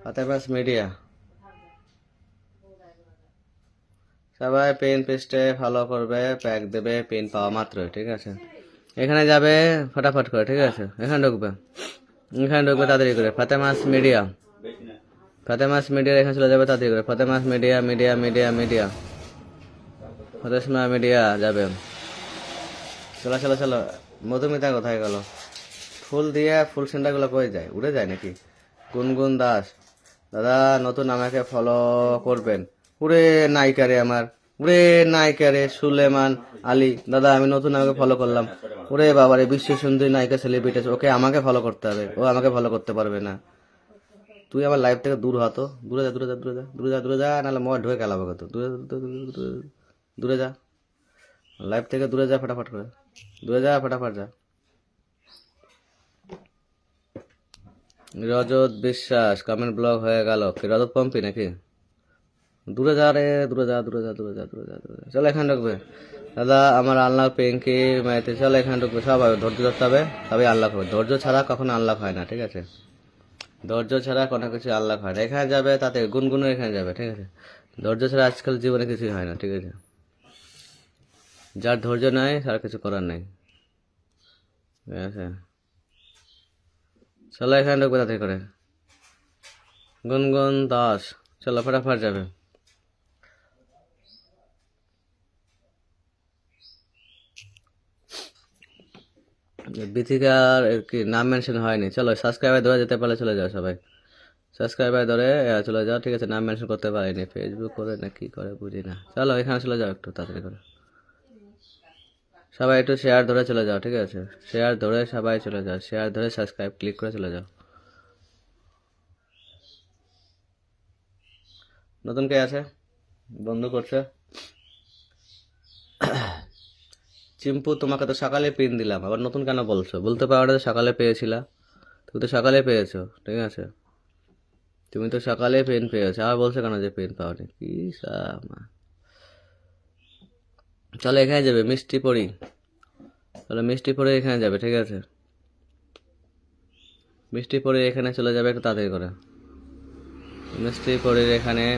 ফাতেমাস মিডিয়া, সবাই পেন পেস্টে ফলো করবে, প্যাক দেবে পেন পাওয়া মাত্রই, ঠিক আছে। এখানে যাবে ফটাফট করে, ঠিক আছে, এখানে ঢুকবে, এখানে ঢুকবে তাড়াতাড়ি করে। ফাতেমাস মিডিয়া, ফাতেমাস মিডিয়া এখানে চলে যাবে তাড়াতাড়ি করে। Fatema's media, media media media, Fatema media যাবে। চলো চলো চলো। মধুমিতা কোথায় গেল? ফুল দিয়ে ফুল সেন্টারগুলো কই যায়? উড়ে যায় নাকি? গুনগুন দাস, দাদা নতুন আমাকে ফলো করবেন। উড়ে নাইকারে আমার, উড়ে নাইকারে সুলেমান আলী, দাদা আমি নতুন আমাকে ফলো করলাম। ওরে বাবারে, বিশ্ব সুন্দরী নায়িকা সেলিব্রিটি আছে, ওকে আমাকে ফলো করতে হবে, ও আমাকে ফলো করতে পারবে না। তুই আমার লাইফ থেকে দূর হ তো, দূরে যা দূরে যা দূরে যা দূরে যা দূরে যা, নাহলে মই ঢুকে গেলাম তো। দূরে দূরে যা, লাইফ থেকে দূরে যা ফটাফট করে, দূরে যা ফটাফট যা। রজত বিশ্বাস কমেন্ট ব্লক হয়ে গেল কি? রজত পম্পি নাকি? দূরে যা রে, দূরে যা দূরে যা দূরে যা দূরে যা দূরে যা। চলো এখানে ঢুকবে দাদা আমার আনলক পিঙ্কি মাইতে। চলো এখানে ঢুকবে, সবাই ধৈর্য ধরতে হবে, তবে আনলক হবে। ধৈর্য ছাড়া কখনো আনলক হয় না, ঠিক আছে, ধৈর্য ছাড়া কোনো কিছু আনলক হয় না। এখানে যাবে তাতে গুনগুনো এখানে যাবে, ঠিক আছে। ধৈর্য ছাড়া আজকাল জীবনে কিছুই হয় না, ঠিক আছে। যার ধৈর্য নাই তার কিছু করার নেই, ঠিক আছে। চলো এখানে ঢুকবে তাতে করে। গুনগুন দাস, চলো ফটাফট যাবে। বিথিকার কি নাম মেনশন হয়নি? চলো সাবস্ক্রাইবার ধরে যেতে পারলে চলে যাও সবাই, সাবস্ক্রাইবার ধরে চলে যাও, ঠিক আছে। নাম মেনশন করতে পারিনি, ফেসবুক করে না কি করে বুঝি না। চলো এখানে চলে যাও একটু তাড়াতাড়ি করে, সবাই একটু শেয়ার ধরে চলে যাও, ঠিক আছে। শেয়ার ধরে সবাই চলে যাও, শেয়ার ধরে সাবস্ক্রাইব ক্লিক করে চলে যাও। নতুন কে আছে? বন্ধ করছে চিম্পু, তোমাকে তো সকালে পিন দিলাম, আবার নতুন কেন বলছো? বলতে পারো না সকালে পেয়েছিলা, তুমি তো সকালে পেয়েছো, ঠিক আছে, তুমি তো সকালে পেন পেয়েছো, আবার বলছো কেন যে পেন পাওনি? কি সামা। চলো এখানে যাবে মিষ্টি পরি, চলো মিষ্টি পরি এখানে যাবে, ঠিক আছে। মিষ্টি পরে এখানে চলে যাবে একটু তাড়াতাড়ি করে।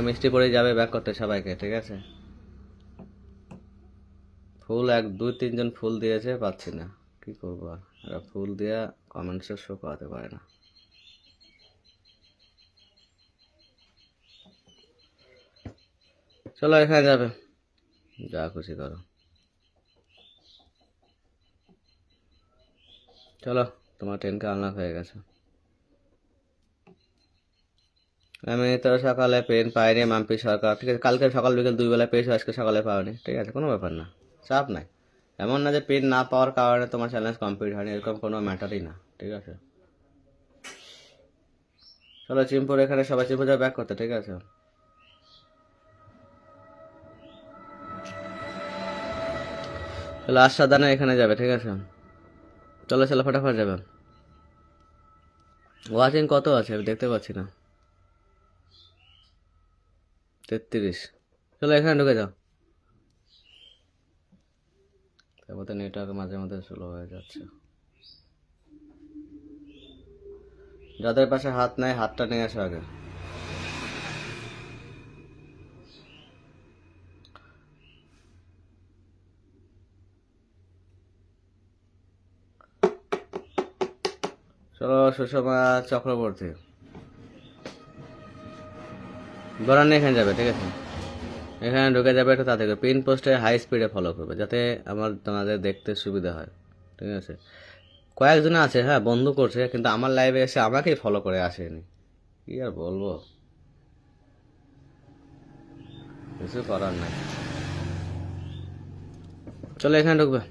মিষ্টি পরে যাবে ব্যাক করতে সবাইকে, ঠিক আছে? ফুল 1 2 3 জন ফুল দিয়েছে, পাচ্ছি না, কি করবো আর। এরা ফুল দিয়া কমেন্টসে শো করাতে পারে না। চলো এখানে যাবে, যা খুশি করো। চলো, তোমার 10K আনলক হয়ে গেছে। আমি তো সকালে পেন পাইনি, মাম্পি সরকার, ঠিক আছে? কালকে সকাল বিকেল 2 বেলা পেয়েছো, আজকে সকালে পাওনি, ঠিক আছে? কোনো ব্যাপার না, চাপ নাই। এমন না যে পেন না পাওয়ার কারণে তোমার চ্যালেঞ্জ কমপ্লিট হয়নি, এরকম কোনো ম্যাটারই না, ঠিক আছে? চলো চিম্পুর এখানে সবাই চিম্পুর যাবে ব্যাক করতে, ঠিক আছে? চলো আশাদানা এখানে যাবে, ঠিক আছে? চলো চলো ফটাফট যাবে। ওয়াচিং কত আছে আমি দেখতে পাচ্ছি না। 33। চলো এখানে ঢুকে যাও। তারপর নেটওয়ার্ক মাঝে মাঝে স্লো হয়ে যাচ্ছে। যাদের পাশে হাত নাই হাতটা নিয়ে আসো আগে। চলো সুষমা চক্রবর্তী বরান এখানে যাবে, ঠিক আছে? এখানে ঢুকে যাবে একটু তাড়াতাড়ি। পিন পোস্টে হাই স্পিডে ফলো করবে যাতে তোমাদের দেখতে সুবিধা হয়, ঠিক আছে? কয়েকজন আছে হ্যাঁ বন্ধু করছে, কিন্তু আমার লাইভে এসে আমাকেই ফলো করে আসেনি, কি আর বলবো, কিছু করার নাই। চলো এখানে ঢুকবে।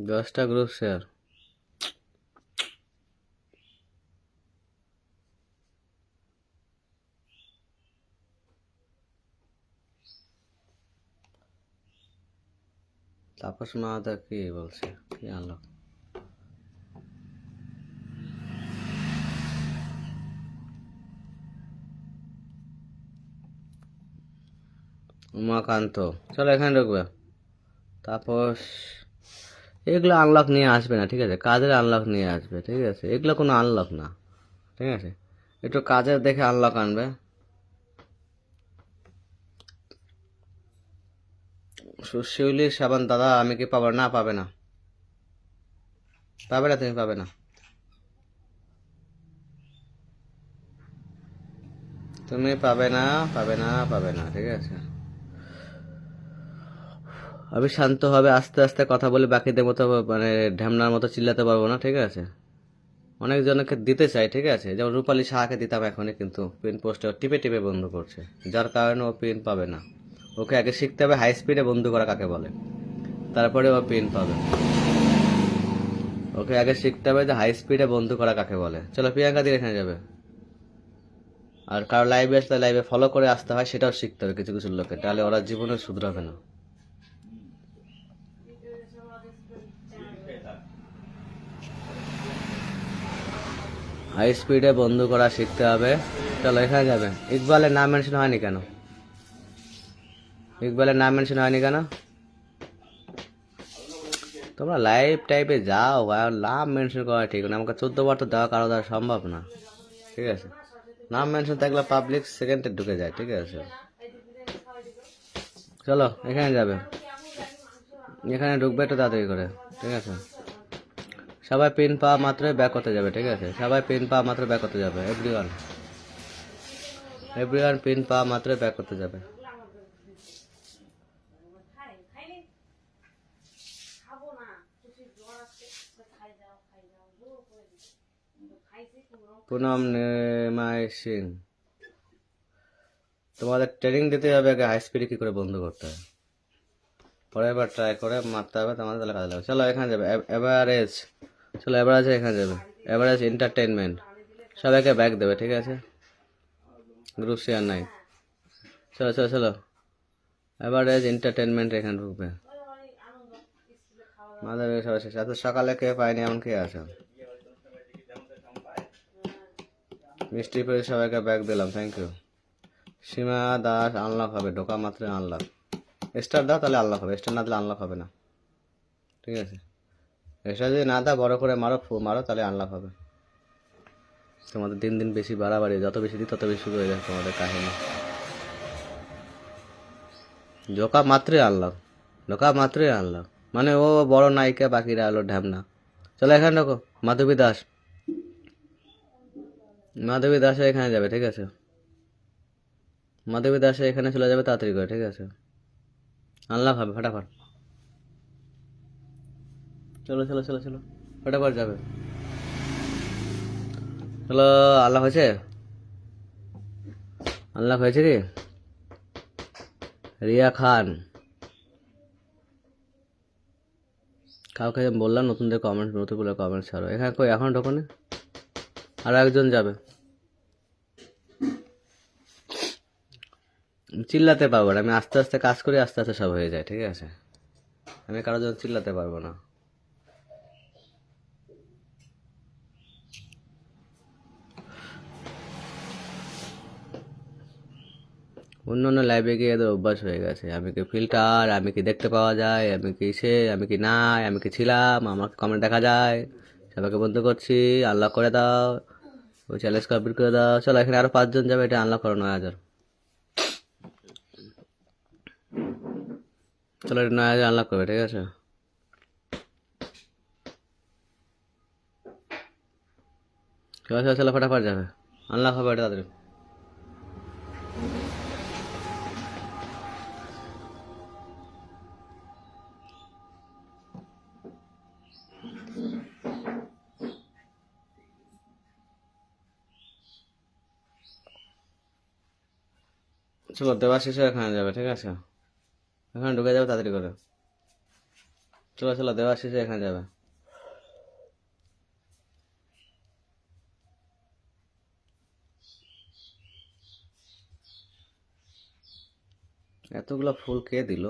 10টা গ্রুপ শেয়ার। তাপস মাহাতা কি বলছে, কি আনলো? উমাকান্ত চলো এখানে ঢুকবে। তাপস এগুলো আনলক নিয়ে আসবে না, ঠিক আছে? কাজের আনলক নিয়ে আসবে, ঠিক আছে? এগুলো কোনো আনলক না, ঠিক আছে? একটু কাজের দেখে আনলক আনবে। শিউলির সাবান দাদা আমি কি পাবো না? পাবে না, পাবে না, তুমি পাবে না, তুমি পাবে না, পাবে না, পাবে না, ঠিক আছে? আমি শান্ত হবে আস্তে আস্তে কথা বলে বাকিদের মতো মানে ঢ্যামনার মতো চিল্লাতে পারবো না, ঠিক আছে? অনেকজনকে দিতে চাই, ঠিক আছে? যেমন রূপালী সাহাকে দিতাম এখনই, কিন্তু পিন পোস্টে টিপে টিপে বন্ধ করছে, যার কারণে ও পিন পাবে না। ওকে আগে শিখতে হবে হাই স্পিডে বন্ধ করা কাকে বলে, তারপরে ও পিন পাবে। ওকে আগে শিখতে হবে যে হাই স্পিডে বন্ধ করা কাকে বলে। চলো প্রিয়াঙ্কা দিয়ে এখানে যাবে। আর কারো লাইভে আসলে লাইভে ফলো করে আসতে হয়, সেটাও শিখতে হবে কিছু কিছু লোকে, তাহলে ওরা জীবনে শুধরাবে না। হাই স্পিডে বন্ধ করা শিখতে হবে। চলো এখানে যাবে। ইকবালের নাম মেনশন হয়নি কেন? ইকবালের নাম মেনশন হয়নি কেন? তোমরা লাইভ টাইপে যাও, আর নাম মেনশন করা ঠিক না। আমাকে 14বার তো দেওয়া কারো দ্বারা সম্ভব না, ঠিক আছে? নাম মেনশন থাকলে পাবলিক সেকেন্ডে ঢুকে যায়, ঠিক আছে? চলো এখানে যাবে, এখানে ঢুকবে একটু তাড়াতাড়ি করে, ঠিক আছে? সবাই পিন পাওয়া মাত্রই ব্যাক করতে যাবে, ঠিক আছে? সবাই পিন পাওয়া মাত্র ব্যাক করতে যাবে। এভরিওয়ান এভরিওয়ান পিন পাওয়া মাত্রই ব্যাক করতে যাবে। পুনম নেমাই সিং তোমাদের ট্রেনিং দিতে হবে আগে হাই স্পিডে কি করে বন্ধ করতে হয়, পরে এবার ট্রাই করে মারতে হবে, তোমাদের তাহলে কাজে লাগবে। চলো এখানে যাবে এভারেজ। চলো এভারেজে এখানে যাবে। এভারেজ এন্টারটেনমেন্ট সবাইকে ব্যাক দেবে, ঠিক আছে? গ্রুপ শেয়ার নাই। চলো চলো চলো এভারেজ এন্টারটেনমেন্ট এখানে ঢুকবে। মাদার সবাই শেষ। এত সকালে কে পায়নি এমন কে আছে? মিষ্টি করে সবাইকে ব্যাক দিলাম, thank you. Sima Das unlock হবে, ঢোকা মাত্র আনলক। স্টার দাও তাহলে আনলক হবে, স্টার না দিলে আনলক হবে না, ঠিক আছে? স্টার যদি না দাও বড় করে মারো, মারো তাহলে আনলক হবে। তোমাদের দিন দিন বেশি বাড়াবাড়ি, যত বেশি দিই তত বেশি শুরু হয়ে যায় তোমাদের কাহিনী। ঢোকা মাত্রই আনলক, ঢোকা মাত্রই আনলক, মানে ও বড় নায়িকা, বাকিরা আলো ঢ্যামনা। চলো এখানে ঢোকো, মাধবী দাস, মাধবী দাস এখানে যাবে, ঠিক আছে? মাধবী দাস এখানে চলে যাবে তাড়াতাড়ি করে, ঠিক আছে? আনলক হবে ফটাফট। চলো চলো চলো চলো, ফটাফট যাবে। চলো, আনলক হয়েছে, আনলক হয়েছে কি? রিয়া খান, কাউকে বললাম নতুনদের কমেন্ট, নতুন বলে কমেন্ট ছাড়ো। এখানে কই এখন ঢোকনি, আরো একজন যাবে। চিল্লাতে পারবো না আমি, আস্তে আস্তে কাজ করি, আস্তে আস্তে সব হয়ে যায়, ঠিক আছে? আমি কারোর জন্য চিল্লাতে পারবো না। অন্য অন্য লাইভে গিয়ে এদের অভ্যাস হয়ে গেছে, আমি কি ফিল্টার, আমি কি দেখতে পাওয়া যায়, আমি কি সে, আমি কি নাই, আমি কি ছিলাম, আমার কমেন্ট দেখা যায়, সবাইকে বন্ধ করছি, আনলক করে দাও, ওই চ্যালেঞ্জ কমপ্লিট করে দাও। চলো এখানে আরো 5 জন যাবে, এটা আনলক করো 9,000। চলো এটা 9,000 আনলক করবে, ঠিক আছে? চলো চলো চলো, ফটাফট যাবে, আনলক হবে এটা তাদের। চলো দেওয়াশিসও এখানে যাবে, ঠিক আছে? এখানে ঢুকে যাবে তাড়াতাড়ি করে। চলো চলো, দেওয়াশিসও এখানে যাবে। এতগুলো ফুল কে দিল?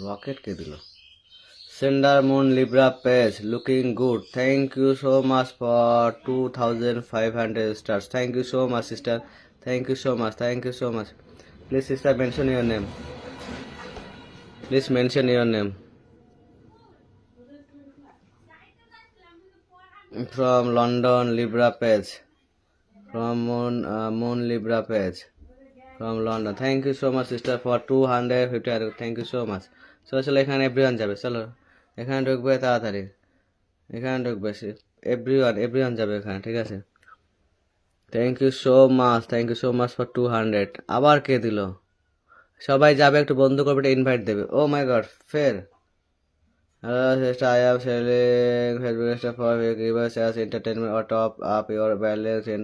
রকেট কে দিল? Sender Moon Libra page, looking good, thank you so much for 2500 stars, thank you so much sister, thank you so much, thank you so much. Please sister mention your name, please mention your name. From London Libra page, from Moon Libra page, from London. Thank you so much sister for 250, thank you so much. চলো চলো, এখানে everyone যাবে, চলো এখানে ঢুকবে তাড়াতাড়ি, এখানে ঢুকবে, এভরিওয়ান এভরিওয়ান যাবে এখানে, ঠিক আছে? Thank you so much, thank you so much for 200। আবার কে দিল? সবাই যাবে, একটু বন্ধ করবে, ইনভাইট দেবে। ও মাই গড, ফের hello sister, I am selling Facebook stuff for givers as entertainment or top up your balance in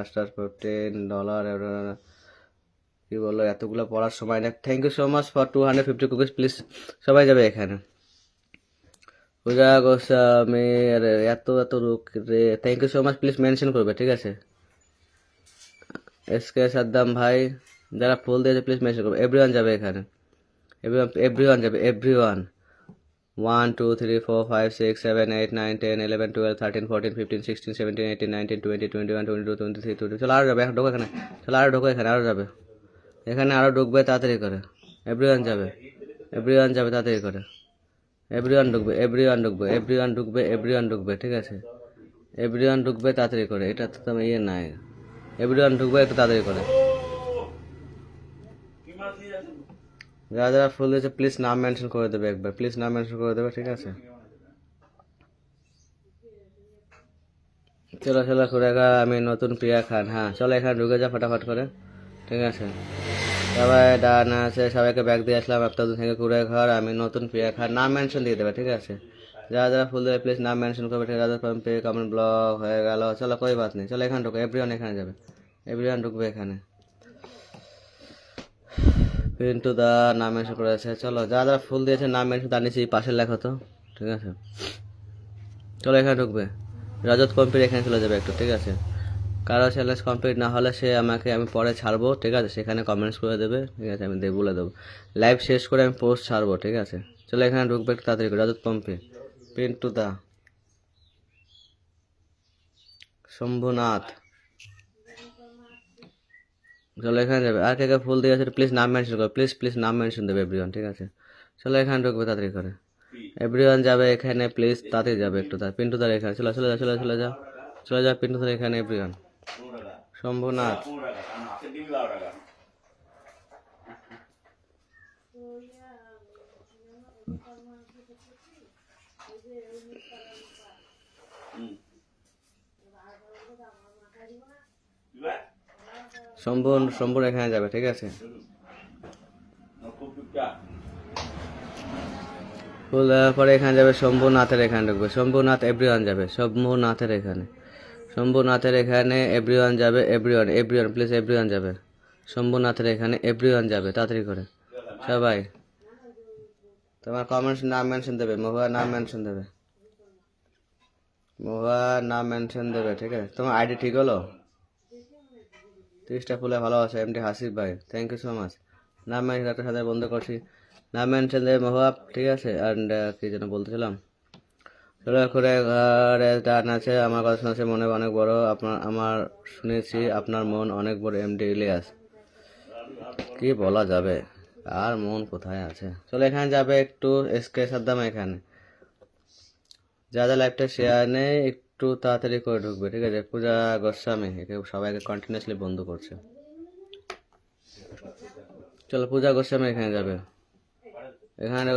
stars $15। কি বললো, এতগুলো পড়ার সময় না। Thank you so much for 250 cookies, please সবাই যাবে এখানে। পূজা গোস্বামী, আরে এত এত লোক রে, thank you so much, please mention করবে, ঠিক আছে? এসকে সাদ্দাম ভাই, যারা ফুল দিয়েছে প্লিজ মেনশন করবে। এভরিওয়ান যাবে এখানে, এভরিওয়ান যাবে, এভরিওয়ান। 1 2 3 4 5 6 7 8 9 10 11 12 13 14 15 16 17 18 19 20 21 22 23 24। চলো আরো যাবে, এখন ঢোকো এখানে, চলো আরো ঢোকো এখানে, আরো যাবে এখানে, আরো ঢুকবে তাড়াতাড়ি করে। এভরিওয়ান যাবে, এভরিওয়ান যাবে তাড়াতাড়ি করে। এভরিওয়ান ঢুকবে, এভরিওয়ান ঢুকবে, এভরিওয়ান ঢুকবে, এভরিওয়ান ঢুকবে, ঠিক আছে? এভরিওয়ান ঢুকবে তাড়াতাড়ি করে, এটা তো তুমি ইয়ে নাই। এভরিওয়ান ঢুকবে একটু তাড়াতাড়ি করে। যারা যারা ফুল দিয়েছে প্লিজ নাম মেনশন করে দেবে একবার, প্লিজ নাম মেনশন করে দেবে, ঠিক আছে? চলো চলো কুড়েগা, আমি নতুন প্রিয়া খান, হ্যাঁ চলো এখানে ঢুকে যা ফটাফট করে, ঠিক আছে? সবাই ডান আছে, সবাইকে ব্যাগ দিয়ে আসলাম আপনাদের থেকে কুড়ে ঘর, আমি নতুন প্রিয়া খান, নাম মেনশন দিয়ে দেবে, ঠিক আছে? যারা যারা ফুল দেবে প্লিজ নাম মেনশন করবে, ঠিক আছে? পে কমেন্ট ব্লক হয়ে গেল, চলো কই বাত নেই, চলো এখানে ঢুকো, এভরিওয়ান এখানে যাবে, এভরিওয়ান ঢুকবে এখানে। পিন্টু দা নাম মেনশন করেছে, চলো যারা যারা ফুল দিয়েছে নাম মেনশন তার নিচে পাশে লেখো তো, ঠিক আছে? চলো এখানে ঢুকবে। রজত কম্পির এখানে চলে যাবে একটু, ঠিক আছে? কারো চ্যালেঞ্জ কমপ্লিট না হলে সে আমাকে, আমি পরে ছাড়বো, ঠিক আছে? সেখানে কমেন্টস করে দেবে, ঠিক আছে? আমি বলে দেবো, লাইভ শেষ করে আমি পোস্ট ছাড়বো, ঠিক আছে? চলো এখানে ঢুকবে একটু তাড়াতাড়ি করে। রজত পম্পি, পিন্টু দা, শম্ভুনাথ, চলো এখানে যাবে। আর কে কে ফুল দিয়ে আছে প্লিজ নাম মেনশন করো, প্লিজ প্লিজ নাম মেনশন দেবে এভরিওয়ান, ঠিক আছে। চলো এখানে ঢুকবে তাড়াতাড়ি করে, এভরিওয়ান যাবে এখানে প্লিজ, তাড়াতাড়ি যাবে একটু। তার পিন্টু দার এখানে চলে চলে যাও চলে চলে যাও চলে যাও পিন্টু দার এখানে এভরিওয়ান। শম্ভুনাথ, শম্ভুর এখানে যাবে, ঠিক আছে। ফুল দেওয়ার পরে এখানে যাবে শম্ভুনাথের এখানে ঢুকবে, শম্ভুনাথ এভরিওয়ান যাবে, শম্ভুনাথের এখানে, শম্ভুনাথের এখানে এভরিওয়ান যাবে, এভরিওয়ান এভরিওয়ান প্লিজ এভরিওয়ান যাবে, শম্ভুনাথের এখানে এভরিওয়ান যাবে তাড়াতাড়ি করে সবাই। তোমার কমেন্টস নাম মেনশন দেবে, মহুয়া নাম মেনশন দেবে, মহুয়া নাম মেনশন দেবে, ঠিক আছে। তোমার আইডি ঠিক হলো? 30টা ফুলে ভালোবাসা এমডি হাসিফ ভাই, থ্যাংক ইউ সো মাচ। নাম মেনশন একটা সাথে বন্ধ করছি, নাম মেনশন দেবে মহুয়া, ঠিক আছে। অ্যান্ড কি যেন বলতেছিলাম, চলো করে ঘরে গান আছে, আমার কথা শুনেছে মনে অনেক বড়, আমার শুনেছি আপনার মন অনেক বড় এমডি ইলিয়াস, কি বলা যাবে আর মন কোথায় আছে। চলো এখানে যাবে একটু এসকে সাদ্দাম এখানে, যা যা লাইভটা শেয়ার নেই একটু তাড়াতাড়ি করে ঢুকবে, ঠিক আছে। পূজা গোস্বামী একে সবাইকে কন্টিনিউসলি বন্ধ করছে। চলো পূজা গোস্বামী এখানে যাবে, এখানে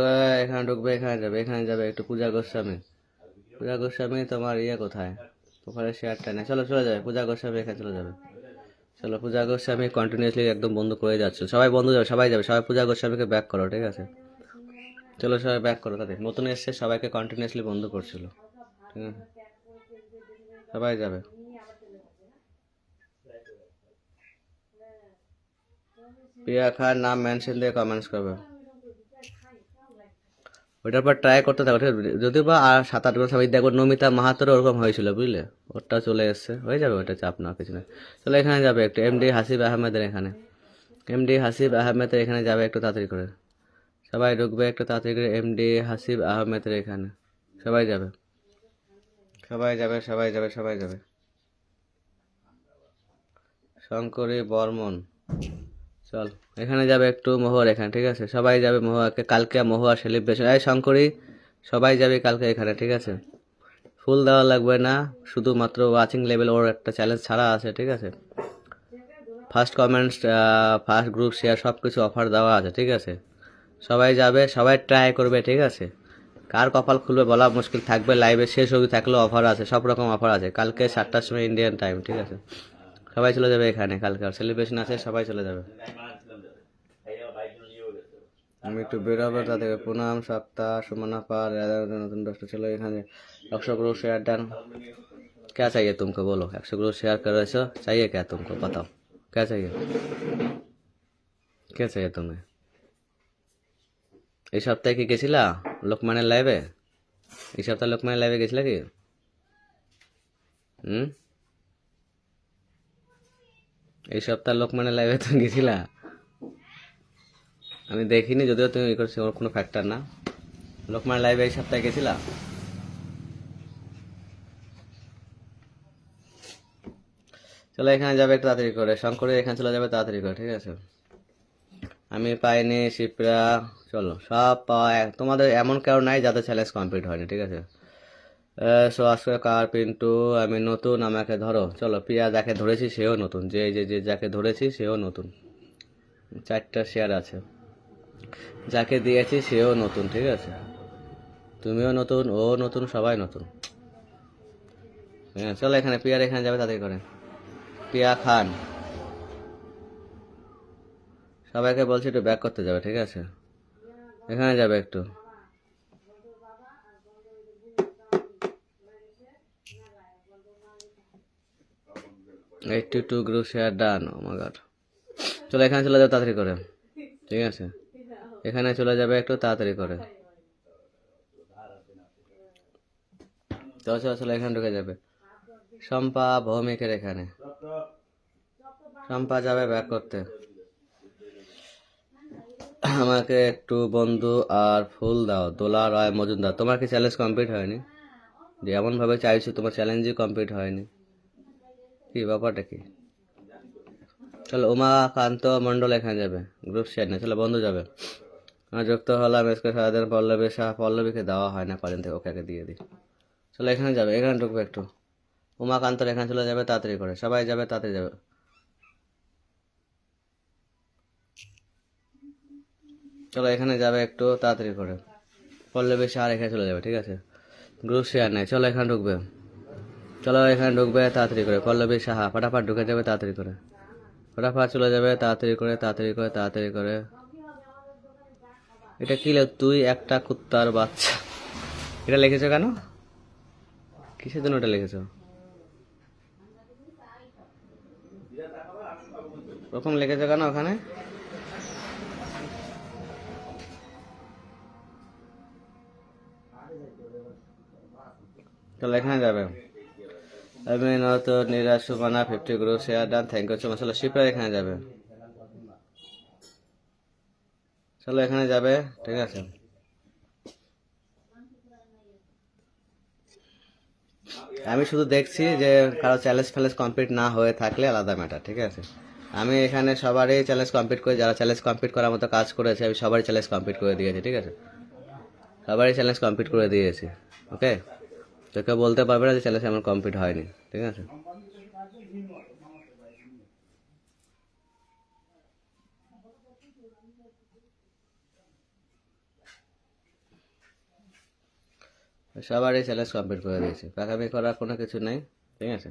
ঢুকবে, এখানে যাবে, এখানে যাবে একটু পূজা গোস্বামী। পূজা গোস্বামী তোমার ইয়ে কোথায়, ওখানে শেয়ারটা নেই, চলো চলে যাবে পূজা গোস্বামী এখানে চলে যাবে। চলো পূজা গোস্বামী কন্টিনিউসলি একদম বন্ধ করে যাচ্ছে, সবাই বন্ধ যাবে, সবাই যাবে, সবাই পূজা গোস্বামীকে ব্যাক করো, ঠিক আছে। চলো সবাই ব্যাক করো, তাদের নতুন এসছে সবাইকে কন্টিনিউসলি বন্ধ করছিল, ঠিক আছে। সবাই যাবে। প্রিয়া খান নাম মেনশন দিয়ে কমেন্টস করবে, ওইটার পর ট্রাই করতে থাকো, ঠিক আছে। যদিও বা আর 7-8 বছর সবাই দেখো, নমিতা মাহাতোর ওরকম হয়েছিল বুঝলে, ওরটা চলে এসছে, হয়ে যাবে, ওটা চাপ না কিছু না। চলো এখানে যাবে একটু এমডি হাসিব আহমেদের এখানে, এমডি হাসিব আহমেদের এখানে যাবে একটু তাড়াতাড়ি করে, সবাই ঢুকবে একটু তাড়াতাড়ি করে এমডি হাসিব আহমেদের এখানে, সবাই যাবে সবাই যাবে সবাই যাবে সবাই যাবে। শঙ্করী বর্মন, চল এখানে যাবে একটু মহুয়ার এখানে, ঠিক আছে। সবাই যাবে মহুয়াকে, কালকে মহুয়া সেলিব্রেশন, এই শঙ্করী সবাই যাবে কালকে এখানে, ঠিক আছে। ফুল দেওয়া লাগবে না, শুধুমাত্র ওয়াচিং লেভেল ওর একটা চ্যালেঞ্জ ছাড়া আছে, ঠিক আছে। First comments, first group share সব কিছু অফার দেওয়া আছে, ঠিক আছে। সবাই যাবে, সবাই ট্রাই করবে, ঠিক আছে। কার কপাল খুলবে বলা মুশকিল, থাকবে লাইভে শেষ অবধি থাকলেও অফার আছে, সব রকম অফার আছে কালকে 7টার সময় ইন্ডিয়ান টাইম, ঠিক আছে। সবাই চলে যাবে এখানে, কালকে সেলিব্রেশন আছে, সবাই চলে যাবে। আমি একটু বেরোবো, তাদের পুনাম সপ্তাহ সুমনা পার নতুন দশটা ছিল এখানে। 100 ग्रुप शेयर डन, क्या चाहिए तुमको बोलो, 100 ग्रुप शेयर कर रहे हो, चाहिए क्या तुमको बताओ, क्या चाहिए, क्या चाहिए तुम्हें। এই সপ্তাহে কি গেছিলা লোকমানের লাইভে, এই সপ্তাহে লোকমানের লাইভে গেছিলা কি? হুম, এই সপ্তাহে লোকমানের লাইভে তুমি গেছিলা? আমি দেখিনি, যদিও তুমি ই করছো, ওর কোনো ফ্যাক্টর না। লোকমানের লাইভে এই সপ্তাহে গেছিলা? চলো এখানে যাবে একটু তাড়াতাড়ি করে, শঙ্করের এখানে চলে যাবে তাড়াতাড়ি করে, ঠিক আছে। আমি পাইনি শিপ্রা, চলো সব পাওয়া তোমাদের এমন কেউ নাই যাদের চ্যালেঞ্জ কমপ্লিট হয়নি, ঠিক আছে। সো আজকে কার পিন্টু, আমি নতুন আমাকে ধরো, চলো প্রিয়া যাকে ধরেছি সেও নতুন, যে যে যে যাকে ধরেছি সেও নতুন, 4টা শেয়ার আছে, যাকে দিয়েছি সেও নতুন, ঠিক আছে। তুমিও নতুন, ও নতুন, সবাই নতুন, হ্যাঁ। চলো এখানে প্রিয়ার এখানে যাবে তাড়াতাড়ি করে, প্রিয়া খান, সবাইকে বলছি একটু ব্যাক করতে যাবে, ঠিক আছে। এখানে যাবে একটু, 82 গ্রুপ শেয়ার ডান, ও মাই গড। চলো এখানে চলে যাবে তাড়াতাড়ি করে, ঠিক আছে। এখানে চলে যাবে একটু তাড়াতাড়ি করে, চলো চলো চলো এখানে ঢুকে যাবে। শম্পা ভৌমিকের এখানে, শম্পা যাবে ব্যাক করতে। আমাকে একটু বন্ধু আর ফুল দাও, দোলা রায় মজুমদার, তোমার কি চ্যালেঞ্জ কমপ্লিট হয়নি? যে এমনভাবে চাইছো তোমার চ্যালেঞ্জই কমপ্লিট হয়নি, কি ব্যাপারটা কি? চলো উমাকান্ত মণ্ডল এখানে যাবে, গ্রুপ শেয়ার না, চলো বন্ধু যাবে। যুক্ত হলাম এসকে সারাদিন পল্লবী শাহ, পল্লবীকে দেওয়া হয় না কদিন থেকে, ওকে আগে দিয়ে দিই। চলো এখানে যাবে, এখানে ঢুকবে একটু। উমাকান্তর এখানে চলে যাবে, তাড়াতাড়ি করে সবাই যাবে, তাড়াতাড়ি যাবে। চলো এখানে যাবে একটু তাড়াতাড়ি করে। পল্লবী শাহ এখানে চলে যাবে, ঠিক আছে। গ্রুপ শেয়ার নেই, চলো এখানে ঢুকবে। চলো এখানে ঢুকবে তাড়াতাড়ি করে, পল্লবী সাহা ফটাফট ঢুকে যাবে তাড়াতাড়ি করে, ফটাফট চলে যাবে তাড়াতাড়ি করে, তাড়াতাড়ি করে, তাড়াতাড়ি করে। এটা কি তুই একটা কুত্তার বাচ্চা, এটা লিখেছো কেন? কিসের জন্য এটা লিখেছো? প্রথম লিখেছো কেন ওখানে? চলো এখানে যাবে। আমি নত Niraj Sumana 50 group share done, thank you so much. চলো শিপ্রা এখানে যাবে, চলো এখানে যাবে, ঠিক আছে। আমি শুধু দেখছি যে কারো চ্যালেঞ্জ ফ্যালেঞ্জ কমপ্লিট না হয়ে থাকলে আলাদা ম্যাটার, ঠিক আছে। আমি এখানে সবারই চ্যালেঞ্জ কমপ্লিট করে, যারা চ্যালেঞ্জ কমপ্লিট করার মতো কাজ করেছে আমি সবারই চ্যালেঞ্জ কমপ্লিট করে দিয়েছি, ঠিক আছে। সবারই চ্যালেঞ্জ কমপ্লিট করে দিয়েছি, ওকে। তো কেউ বলতে পারবে না যে চ্যালেঞ্জ আমার কমপ্লিট হয়নি, ঠিক আছে। সবারই চ্যালেঞ্জ কমপ্লিট করে দিয়েছি, পাকামি করার কোনো কিছু নেই, ঠিক আছে।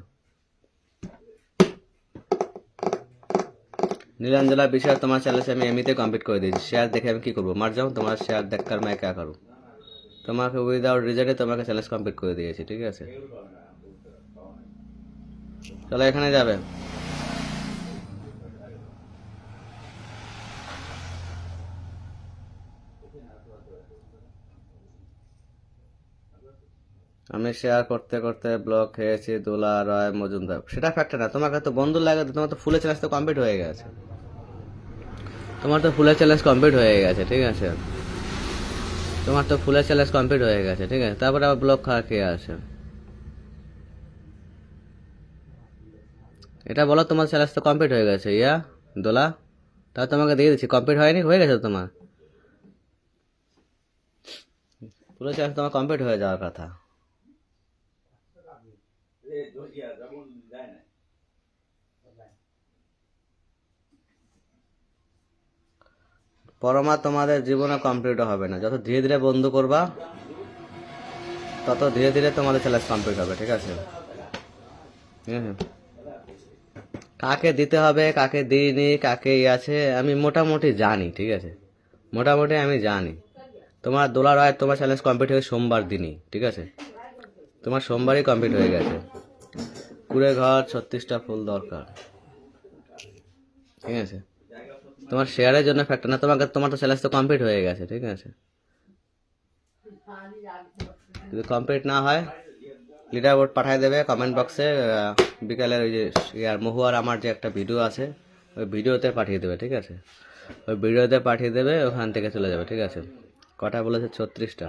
নীলাঞ্জলা বিষয় তোমার চ্যালেঞ্জ আমি এমনিতে কমপ্লিট করে দিয়েছি, শেয়ার দেখে আমি কি করবো, মার যাও, তোমার শেয়ার দেখার मैं क्या करूँ। তোমাকে উইদাউট রিজেক্টে তোমাকে চ্যালেঞ্জ কমপ্লিট করে দিয়েছি, ঠিক আছে। চলো এখানে যাবে। আমি শেয়ার করতে করতে ব্লক খেয়েছি দোলা রয় মজুমদার, সেটা ফ্যাক্টর না, তোমাকে তো বন্ধু লাগে, তোমার তো ফুলের চ্যালেঞ্জ তো কমপ্লিট হয়ে গেছে, তোমার তো ফুলের চ্যালেঞ্জ কমপ্লিট হয়ে গেছে, ঠিক আছে। তোমার তো ফুলের চ্যালেঞ্জ কমপ্লিট হয়ে গেছে, ঠিক আছে, তারপরে আবার ব্লক খাওয়া কে আছে? এটা বলো তোমার চ্যালেঞ্জ তো কমপ্লিট হয়ে গেছে ইয়া দোলা, তা তোমাকে দিয়ে দিচ্ছি, কমপ্লিট হয়নি, হয়ে গেছে তোমার ফুলের চ্যালেঞ্জ, তোমার কমপ্লিট হয়ে যাওয়ার কথা। পরমা তোমাদের জীবনে কমপ্লিট হবে না, যত ধীরে ধীরে বন্ধু করবা তত ধীরে ধীরে তোমাদের চ্যালেঞ্জ কমপ্লিট হবে, ঠিক আছে। ঠিক আছে, কাকে দিতে হবে কাকে দিইনি কাকে ই আছে আমি মোটামুটি জানি, ঠিক আছে, মোটামুটি আমি জানি। তোমার দোলা রায় তোমার চ্যালেঞ্জ কমপ্লিট হয়ে সোমবার দিনই, ঠিক আছে, তোমার সোমবারই কমপ্লিট হয়ে গেছে। কুড়ে ঘর 36টা ফুল দরকার, ঠিক আছে। তোমার শেয়ারের জন্য ফ্যাক্টর না, তোমার তো চ্যালেঞ্জ তো কমপ্লিট হয়ে গেছে, ঠিক আছে। যদি কমপ্লিট না হয় লিডার বোর্ড পাঠিয়ে দেবে কমেন্ট বক্সে, বিকালের ওই যে ইয়ার মহুয়ার আমার যে একটা ভিডিও আছে ওই ভিডিওতে পাঠিয়ে দেবে, ঠিক আছে। ওই ভিডিওতে পাঠিয়ে দেবে, ওখান থেকে চলে যাবে, ঠিক আছে। কটা বলেছে? 36টা।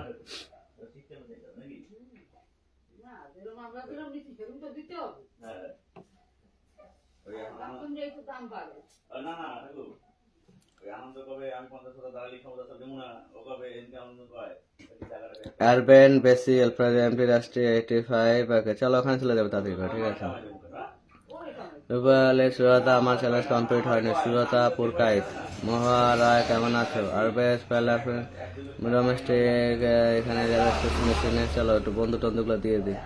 অ্যালবেন বেসি এলফ্রেড এমটি রাষ্ট্রীয় 85, ওকে চলো ওখানে চলে যাবে তাড়াতাড়ি করে, ঠিক আছে। রুবালে সুরতা আমার চ্যালেঞ্জ কমপ্লিট হয়নি, সুরতা পুরকাইত। মহারায় কেমন আছো? আরবেশ প্যালাফিন ডোমেস্টিক এখানে যাবে মেশিনে, চলো একটু বন্ধু টন্ধুগুলো দিয়ে দিই।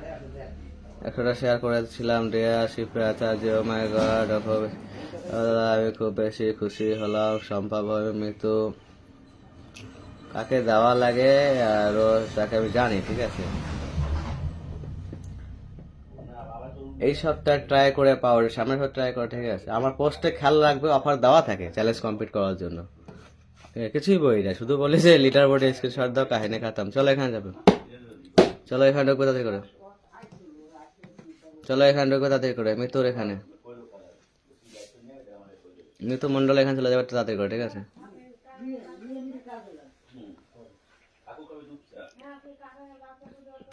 100টা শেয়ার করেছিলাম ডিয়া শিফে আচার্য, ও মাই গড, আমি খুব বেশি খুশি হলাম, সম্ভবভাবে মৃত্যু কাকে দেওয়া লাগে আর তাকে আমি জানি, ঠিক আছে। এই সপ্তাহে ট্রাই করে পাওয়ার সামনের সপ্তাহে ট্রাই করে, ঠিক আছে। আমার পোস্টে খেয়াল রাখবে, অফার দেওয়া থাকে চ্যালেঞ্জ কমপ্লিট করার জন্য, কিছুই বই না, শুধু বলি যে লিটার বোর্ডে স্ক্রিনশট দাও, কাহিনী খাতাম। চলো এখানে যাবে, চলো এখানে ঢুকবে তাড়াতাড়ি করে, চলো এখানে ঢুকবে তাড়াতাড়ি করে। মৃত্যুর এখানে মৃত্যু মন্ডল এখানে চলে যাবে তাড়াতাড়ি করে, ঠিক আছে।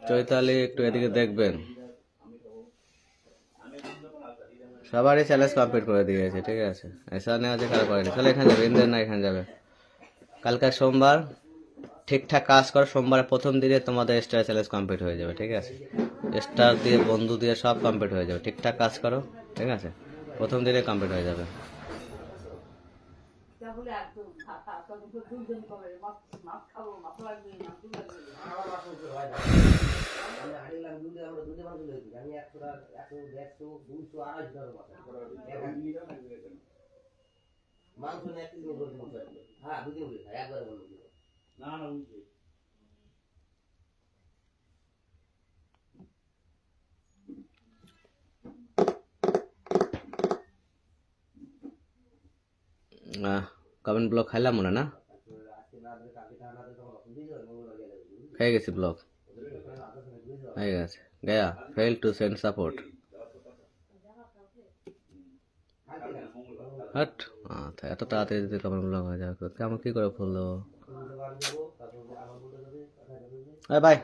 চৈতালি একটু এদিকে দেখবেন, সবারই চ্যালেঞ্জ কমপ্লিট করে দিয়েছে, ঠিক আছে, এসা নেই আছে কারো করেনি। চলো এখানে যাবে, ইন্দ্রের না এখানে যাবে। কালকে সোমবার, ঠিকঠাক কাজ করো, সোমবারের প্রথম দিনে তোমাদের স্টার চ্যালেঞ্জ কমপ্লিট হয়ে যাবে, ঠিক আছে। স্টার দিয়ে, বন্ধু দিয়ে সব কমপ্লিট হয়ে যাবে, ঠিকঠাক কাজ করো, ঠিক আছে, প্রথম দিনে কমপ্লিট হয়ে যাবে। কমেন্ট ব্লক খাইলাম মনে না, খেয়ে গেছি ব্লক হয়ে গেছে। Gaya fail to send support. হাট, এত তাড়াতাড়ি যদি কমেন্ট ব্লক হয়ে যাবে, কেমন কি করে ফুল দেবো। বাই।